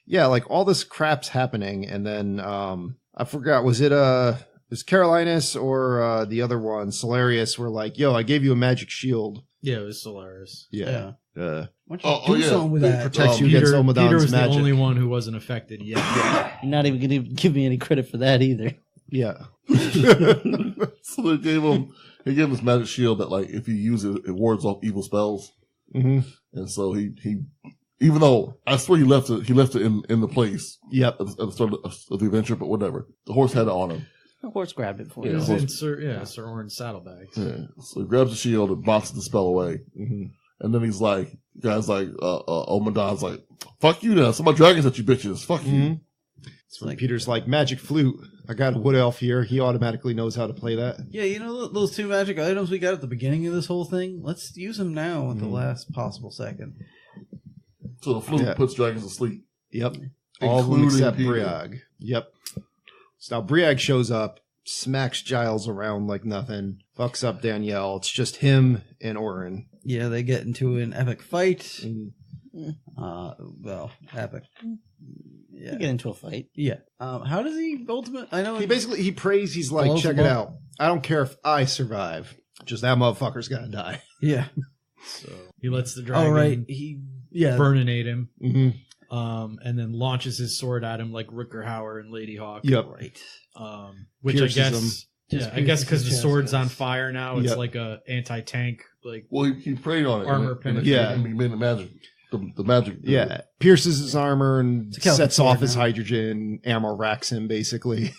Yeah, like all this crap's happening, and then I forgot, was Carolinus or the other one, Solarius, were like, "Yo, I gave you a magic shield." Yeah, it was Solaris. Yeah. Why don't you Oh, do yeah. something with It that? protects you against Peter Omadon's was magic. the only one who wasn't affected yet. You're not even going to give me any credit for that either. Yeah. So they gave him this magic shield that, like, if you use it, it wards off evil spells. hmm And so he even though I swear he left it in the place Yep. at the start of the adventure, but whatever. The horse had it on him. The horse grabbed it for It you. was in Sir Orin's saddlebags. Yeah. So he grabs the shield and boxes the spell away. hmm And then he's like, guys like, Omadon's like, fuck you now. Some of my dragons at you bitches. Fuck you. Mhm. So Peter's like, magic flute. I got a wood elf here. He automatically knows how to play that. Yeah, you know those two magic items we got at the beginning of this whole thing? Let's use them now at the last possible second. So the flute Yeah. puts dragons to sleep. Yep. All of them Including except Peter. Briag. Yep. So now Briag shows up, smacks Giles around like nothing, fucks up Danielle. It's just him and Orin. Yeah, they get into an epic fight. Mhm. Well, epic. You Yeah. get into a fight. Yeah. How does he ultimate? I know He prays, he's like, Blows check him it up. out. I don't care if I survive. Just that motherfucker's gotta die. Yeah. So he lets the dragon Oh right. He yeah. burninate him, Mm-hmm. and then launches his sword at him like Rutger Hauer and Lady Hawk. Yep. Right. Which Pierces I him. guess, Just yeah, I guess pierces because the his chest, sword's yes. on fire now, it's Yep. like a anti-tank. Like Well, he prayed on it. Armor and it penetration. he made the magic. The magic. Yeah. Pierces his armor and It's a Celtic sets off sword his now. hydrogen. Ammo racks him, basically.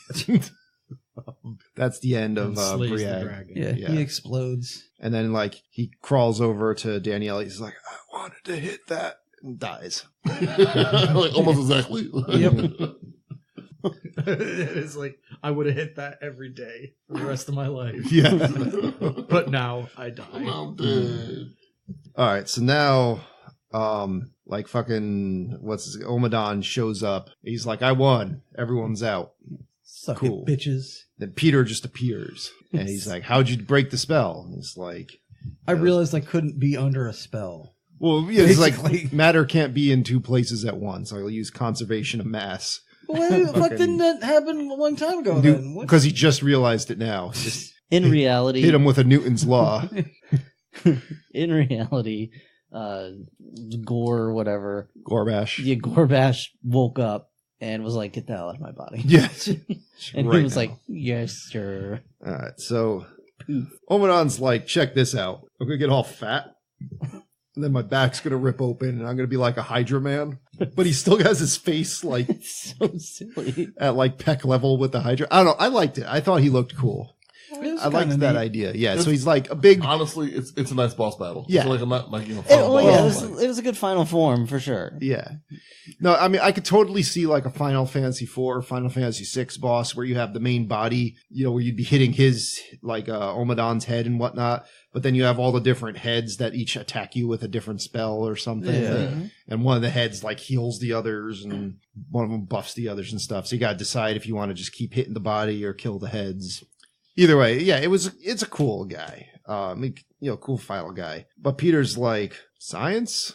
That's the end of and slays the Briag. dragon. Yeah, Yeah. he explodes. And then, like, he crawls over to Danielle. He's like, I wanted to hit that. And dies. Like, almost exactly. Yep. It's like I would have hit that every day for the rest of my life. Yeah. But now I die. I'm dead. All right, so now, like fucking Omadon shows up. He's like, I won. Everyone's out. Suck Cool. it, bitches. Then Peter just appears, and he's like, how'd you break the spell? And he's like, I realized I couldn't be under a spell. well, yeah, it's Basically. like matter can't be in two places at once. I'll use conservation of mass. Well, why the fuck didn't that happen a long time ago then? What? Because he just realized it now. Just In reality, hit him with a Newton's law. in reality, Gore, whatever, Gorbash. yeah, Gorbash woke up and was like, "Get the hell out of my body." Yes. And Right he was now. like, "Yes, sure." All right, so Omadon's like, check this out. I'm going to get all fat. And then my back's going to rip open and I'm going to be like a Hydra man. But he still has his face like It's so silly. at like peck level with the Hydra. I don't know. I liked it. I thought he looked cool. It was I liked kinda that neat. idea. Yeah. So he's like a big. Honestly, it's a nice boss battle. Yeah. It's like a like It, final well, yeah, boss it was, fight. it was a good final form for sure. Yeah. No, I mean, I could totally see like a Final Fantasy IV or Final Fantasy VI boss where you have the main body, you know, where you'd be hitting his, like, Omadon's head and whatnot. But then you have all the different heads that each attack you with a different spell or something. Yeah. And one of the heads, like, heals the others and one of them buffs the others and stuff. So you got to decide if you want to just keep hitting the body or kill the heads. Either way, yeah, it's a cool guy. Cool final guy. But Peter's like, science?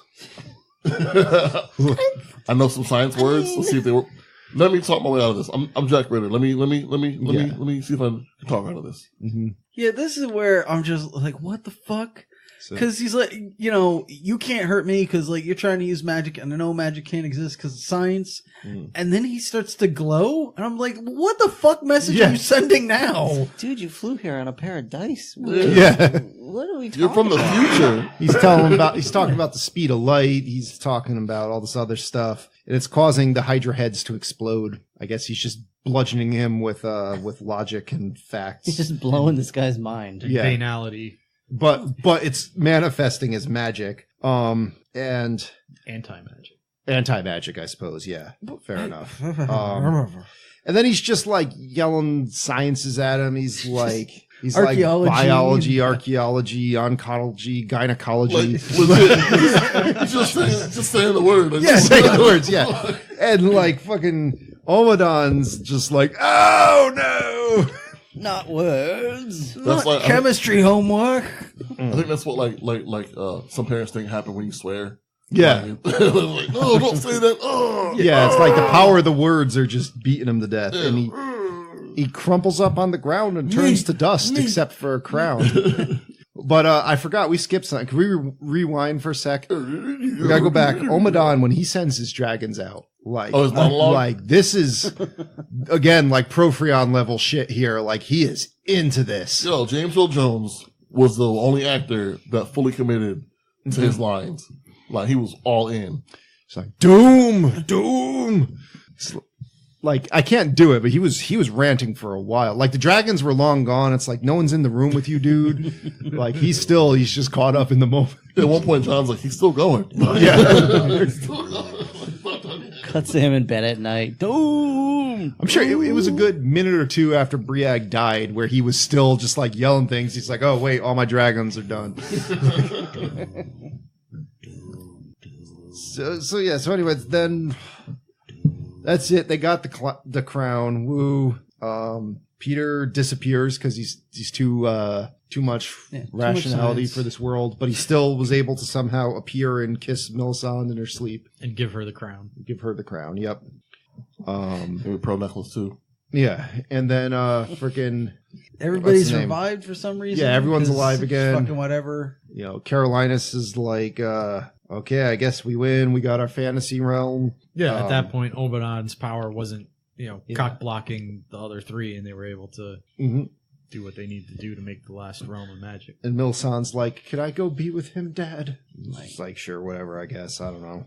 I know some science words. Let's see if they work. Let me talk my way out of this. I'm Jack Ritter. Let me see if I can talk out of this. Mm-hmm. Yeah, this is where I'm just like, what the fuck? So, Because he's like, you know, you can't hurt me because like you're trying to use magic, and I know magic can't exist because of science. Mm. And then he starts to glow, and I'm like, what the fuck message Yeah. are you sending now? Dude, you flew here on a pair of dice. Yeah. What are we talking You're from the about? future. he's talking about the speed of light. He's talking about all this other stuff, and it's causing the Hydra heads to explode. I guess he's just bludgeoning him with logic and facts. He's just blowing this guy's mind. Yeah. Banality, But it's manifesting as magic. And anti-magic. anti-magic, I suppose. Yeah, fair enough. And then he's just like yelling sciences at him. He's like Archaeology. biology, archaeology, oncology, gynecology. Like, legit. just saying the word. Like, Yeah, say the words, yeah. And like fucking Omadon's just like, oh no. Not words. That's Not like chemistry homework. I think that's what like some parents think happen when you swear. Yeah. Like, no, don't say that. Oh. Yeah, it's like the power of the words are just beating him to death. And he crumples up on the ground and turns to dust except for a crown. But I forgot we skipped something. Can we rewind for a sec? We gotta go back. Omadon, when he sends his dragons out, his monologue? like this is again like Profreon level shit here. Like he is into this. Yo, James Earl Jones was the only actor that fully committed to his lines. Like he was all in. It's like doom. It's like I can't do it, but he was ranting for a while. Like the dragons were long gone. It's like no one's in the room with you, dude. Like he's just caught up in the moment. At one point, John's like, he's still going. Yeah. He's still going. He's not done yet. Cuts to him in bed at night. Doom. I'm sure it was a good minute or two after Briag died where he was still just like yelling things. He's like, oh wait, all my dragons are done. So anyways, then that's it. They got the crown. Woo. Peter disappears because he's too much rationality science. for this world, but he still was able to somehow appear and kiss Melisande in her sleep. And give her the crown. Give her the crown. Yep. Maybe Pro Necklace too. Yeah, and then freaking Everybody What's the name? survived for some reason. Yeah, everyone's 'cause alive again. Fucking whatever. Carolinus is like, okay, I guess we win. We got our fantasy realm. Yeah, at that point, Omadon's power wasn't, cock blocking the other three, and they were able to Mhm. do what they need to do to make the last realm of magic. And Melisandre's like, could I go be with him, Dad? He's like, sure, whatever, I guess. I don't know.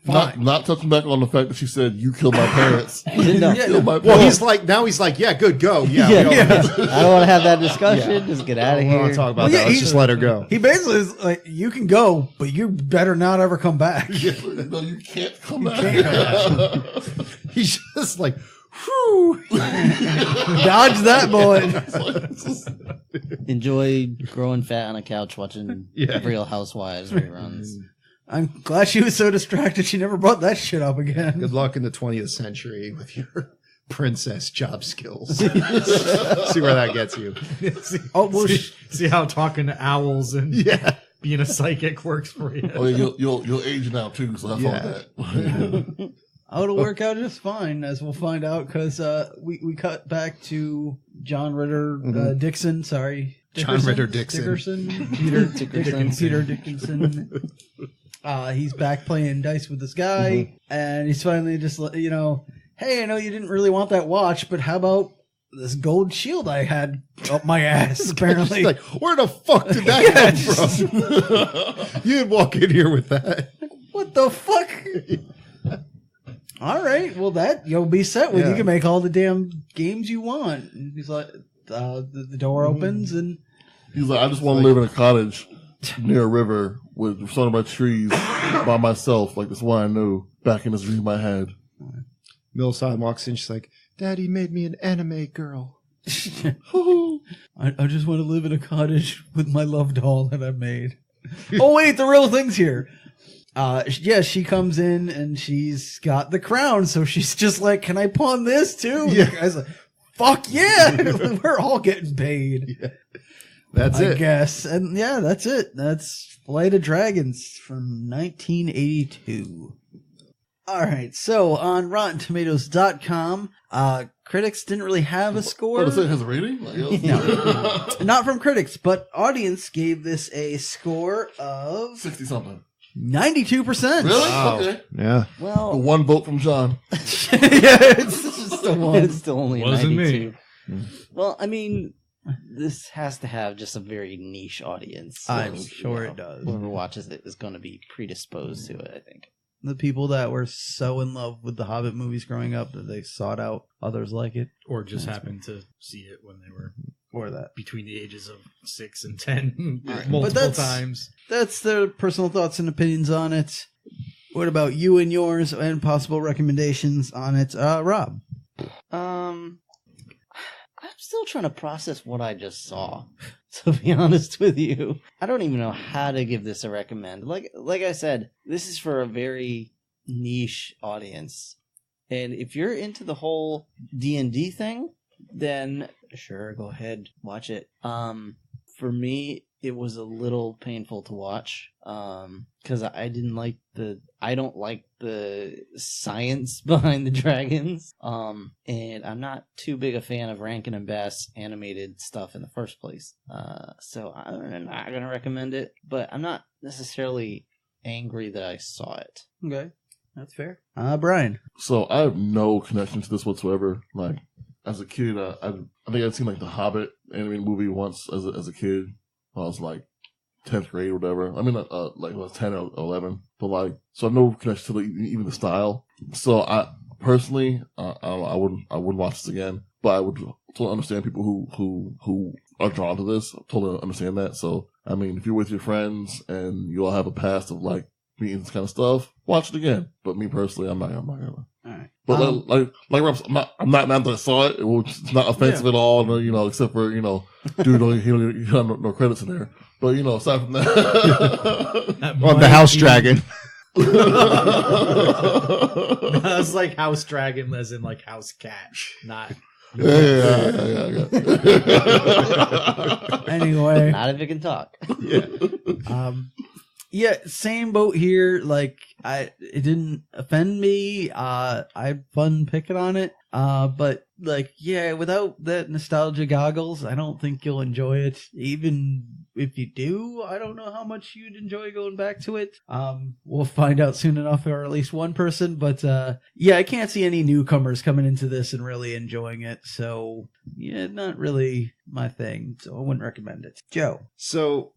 Not touching back on the fact that she said, you killed my parents. No. You killed my Well, parents. he's like, yeah, good, go. Yeah, Yeah. we don't- I don't want to have that discussion. Just get out of we don't want here. to talk about Well, that. yeah, Let's he- just let her go. He basically is like, you can go, but you better not ever come back. No, you can't come back. He's just like, Whew. Dodge that bullet. Enjoy growing fat on a couch watching Real Housewives reruns. I'm glad she was so distracted she never brought that shit up again. Good luck in the 20th century with your princess job skills. See where that gets you. Oh, well, See how talking to owls and being a psychic works for you. Oh, yeah, you'll age now too, so have fun with that. Oh, it'll work out just fine, as we'll find out, because we cut back to John Ritter Dixon. Sorry, John Ritter Dixon. Peter Dickinson. He's back playing dice with this guy, and he's finally just, hey, I know you didn't really want that watch, but how about this gold shield I had up my ass? Apparently, like, where the fuck did that come from? You didn't walk in here with that. What the fuck? All right, well that you'll be set with. You can make all the damn games you want. And he's like, the door opens and he's like, I just want to live in a cottage near a river with surrounded by trees by myself, like this one I knew back in this dream I had. Millicent walks in. She's like, Daddy made me an anime girl. I just want to live in a cottage with my love doll that I made. Oh wait, the real thing's here. She comes in and she's got the crown, so she's just like, "Can I pawn this too?" Yeah. The guy's like, "Fuck yeah, we're all getting paid." Yeah. That's it, I guess. And yeah, that's it. That's Flight of Dragons from 1982. All right, so on RottenTomatoes.com, critics didn't really have a score. What, does it has a rating? Like, no, not from critics, but audience gave this a score of 60-something. 92%. Really? Wow. Okay. Yeah. Well, One vote from John. It's just the one. it's still only Wasn't 92. Well, I mean, this has to have just a very niche audience. I'm sure it does. Whoever watches it is going to be predisposed to it, I think. The people that were so in love with the Hobbit movies growing up that they sought out others like it. Or just happened to see it when they were Or that. between the ages of 6 and 10 But multiple times. That's their personal thoughts and opinions on it. What about you and yours and possible recommendations on it? Rob? I'm still trying to process what I just saw, to be honest with you. I don't even know how to give this a recommend. Like I said, this is for a very niche audience. And if you're into the whole D&D thing, then sure, go ahead, watch it. For me, it was a little painful to watch because I don't like the science behind the dragons, and I'm not too big a fan of Rankin and Bass animated stuff in the first place. So I'm not gonna recommend it, but I'm not necessarily angry that I saw it. Okay. That's fair. Brian? So I have no connection to this whatsoever. Like, as a kid, I think I'd seen like the Hobbit animated movie once as a kid. I was like 10th grade or whatever. I mean, like I was 10 or 11, but like, so I have no connection to even the style. So I personally, I wouldn't watch this again, but I would totally understand people who are drawn to this. I totally understand that. So, I mean, if you're with your friends and you all have a past of like meeting this kind of stuff, watch it again. But me personally, I'm not gonna. All right. But like Rob, I'm not mad that I saw it. It's not offensive at all, except for, dude, he had no credits in there. But, aside from that. On the House Dragon. That's like House Dragon as in like House Cat, not... Yeah. Anyway. Not if it can talk. Yeah, same boat here. Like, it didn't offend me. I had fun picking on it. But like, yeah, without that nostalgia goggles, I don't think you'll enjoy it. Even if you do, I don't know how much you'd enjoy going back to it. We'll find out soon enough, or at least one person. But yeah, I can't see any newcomers coming into this and really enjoying it. So yeah, not really my thing. So I wouldn't recommend it. Joe. So,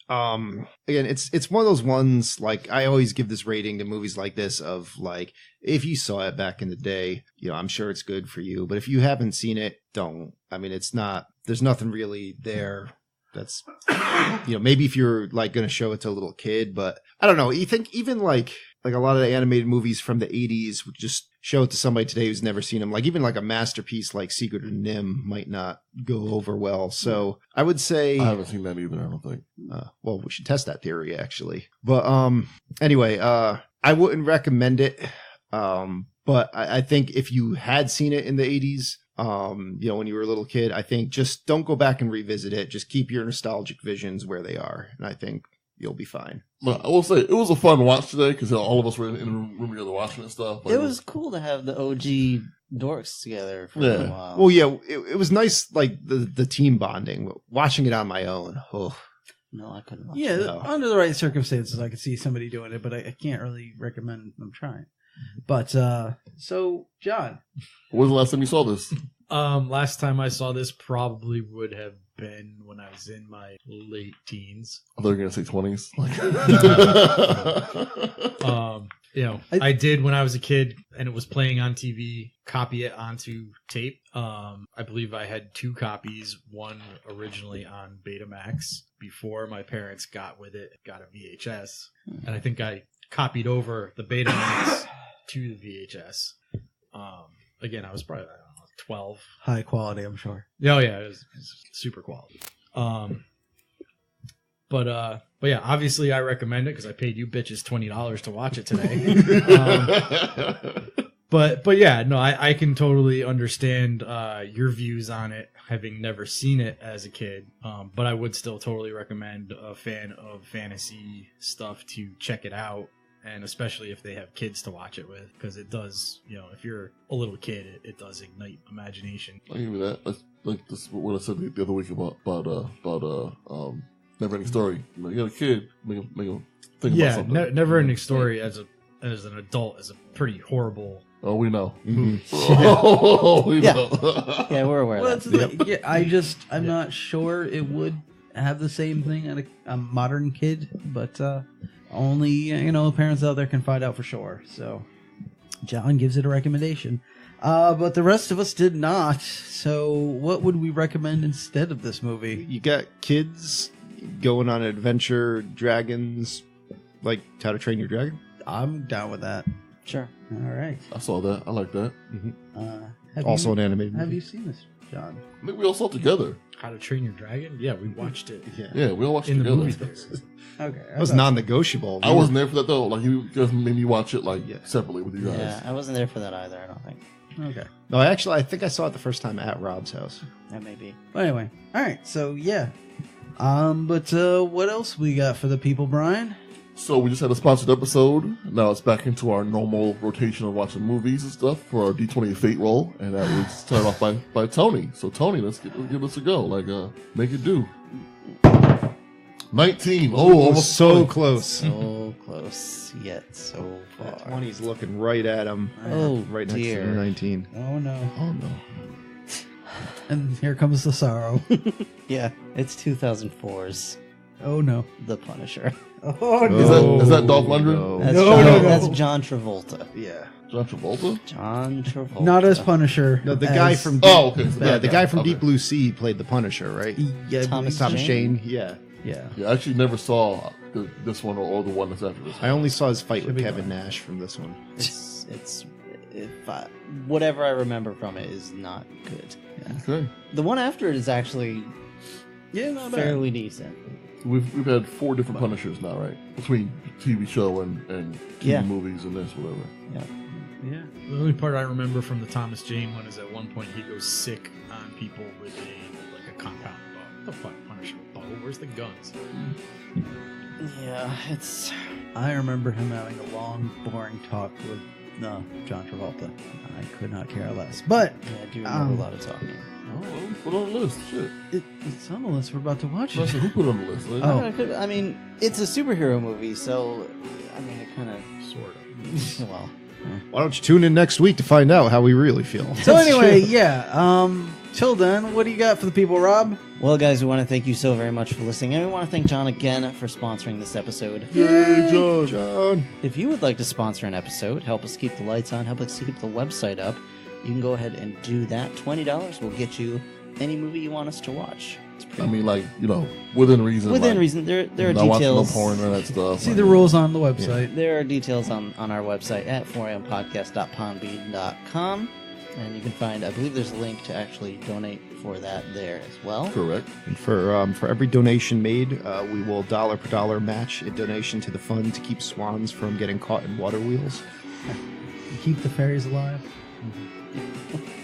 again, it's one of those ones, like, I always give this rating to movies like this of, like, if you saw it back in the day, I'm sure it's good for you. But if you haven't seen it, don't. I mean, there's nothing really there that's, maybe if you're, like, going to show it to a little kid. But I don't know. You think even, like a lot of the animated movies from the 80s would just show it to somebody today who's never seen them. Like even like a masterpiece like Secret of Nim might not go over well. So I would say I haven't seen that either. I don't think. well, we should test that theory actually. But anyway, I wouldn't recommend it. But I think if you had seen it in the 80s, you know, when you were a little kid, I think just don't go back and revisit it. Just keep your nostalgic visions where they are. And I think you'll be fine. But I will say it was a fun watch today because all of us were in the room together watching and stuff. Like, It was cool to have the OG dorks together for a Yeah. while. Well, yeah, it was nice, like the team bonding. But watching it on my own, No, I couldn't watch Yeah, it. No. under the right circumstances, I could see somebody doing it, but I can't really recommend them trying. But so John, when was the last time you saw this? Last time I saw this probably would have been when I was in my late teens. I thought you were gonna say 20s. You know, I did when I was a kid and it was playing on TV, copy it onto tape. I believe I had 2 copies, one originally on Betamax before my parents got a VHS. And I think I copied over the Betamax to the VHS. Again, I was probably, I don't know, 12. high quality, I'm sure. Oh yeah, it was super quality. But yeah, obviously I recommend it because I paid you bitches $20 to watch it today. But yeah, no, I can totally understand your views on it, having never seen it as a kid. But I would still totally recommend a fan of fantasy stuff to check it out. And especially if they have kids to watch it with, because it does, you know, if you're a little kid, it does ignite imagination. I'll give you that. That's like this is what I said the other week about Never Ending Story. You know, you got a kid, make him think about Yeah, something. Never Ending Story as an adult is a pretty horrible. Oh, we know. Mhm. Oh, we Yeah. know. Yeah, we're aware Well, of that's that. the thing. Yeah, I'm not sure it would have the same thing on a modern kid, but only parents out there can find out for sure. So John gives it a recommendation, but the rest of us did not. So what would we recommend instead of this movie? you got kids going on an adventure, dragons, like How to Train Your Dragon. I'm down with that. Sure. All right. I saw that. I like that. Also an animated Have movie. you seen this, John? I think we all saw it together. How to Train Your Dragon? Yeah, we watched it Yeah, we all watched in it the together. movie theater. Okay. That was non-negotiable. I wasn't there for that though. Like you guys made me watch it like Yeah. separately with you guys. Yeah, I wasn't there for that either, I don't think. Okay. No, I think I saw it the first time at Rob's house. That may be. Well, anyway, all right. So yeah. But what else we got for the people, Brian? So we just had a sponsored episode. Now it's back into our normal rotation of watching movies and stuff for our D20 Fate roll, and that was started off by Tony. So Tony, let's give this a go. Like make it do. 19. Oh, almost so 20. close. So close, yet so That far. 20's looking right at him. Oh, right next dear. to the 19. Oh no. Oh no. And here comes the sorrow. Yeah, it's 2004's Oh no. The Punisher. Oh Is that Dolph Lundgren? No. That's, No, John, no, no. that's John Travolta. Yeah. John Travolta? John Travolta. Not as Punisher. No, the as- guy from Oh, okay. So yeah, that the guy. guy from Okay. Deep Blue Sea played the Punisher, right? Yeah, I Thomas believe- Thomas Jane? Jane. Yeah. Yeah. Yeah, I actually never saw this one or the one that's after this. I only saw his fight Should with be Kevin fine. Nash from this one. It's whatever I remember from it is not good. Okay. The one after it is actually Yeah, not bad. fairly decent. We've had 4 different Punishers now, right? Between TV show and TV Yeah. movies and this, whatever. Yeah. The only part I remember from the Thomas Jane one is at one point he goes sick on people with a compound bow. What the fuck, Punisher bow? Where's the guns? Yeah, it's I remember him having a long, boring talk with John Travolta. I could not care less. But yeah, I do remember a lot of talking. Oh, well, put it on the list. Shit. it's on the list we're about to watch. That's who put it on the list. Like, Oh. I mean, it's a superhero movie, so I mean, it kind of Sort of. well. Why don't you tune in next week to find out how we really feel? So anyway, yeah. Till then, what do you got for the people, Rob? Well, guys, we want to thank you so very much for listening, and we want to thank John again for sponsoring this episode. Yay, John. John. If you would like to sponsor an episode, help us keep the lights on, help us keep the website up, you can go ahead and do that. $20 will get you any movie you want us to watch. I mean, like, you know, within reason. Within like, reason, there are not watching no details. porn or that stuff. See like, the rules on the website. There are details on our website at 4ampodcast.podbean.com. And you can find, I believe there's a link to actually donate for that there as well. Correct. And for every donation made, we will dollar per dollar match a donation to the fund to keep swans from getting caught in water wheels. Keep the fairies alive.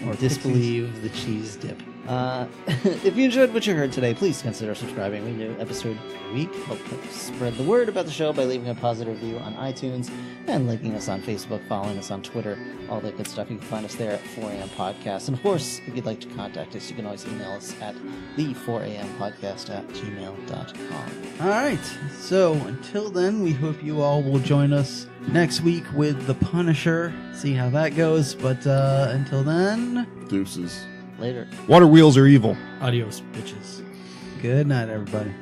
Or disbelieve the cheese dip. If you enjoyed what you heard today, please consider subscribing. We do an episode every week. Help spread the word about the show by leaving a positive review on iTunes and liking us on Facebook, following us on Twitter, all that good stuff. You can find us there at 4am Podcast. And of course, if you'd like to contact us, you can always email us at the4ampodcast@gmail.com. All right. So until then, we hope you all will join us next week with The Punisher. See how that goes. But until then, Deuces. Later. Water wheels are evil. Adios, bitches. good night, everybody.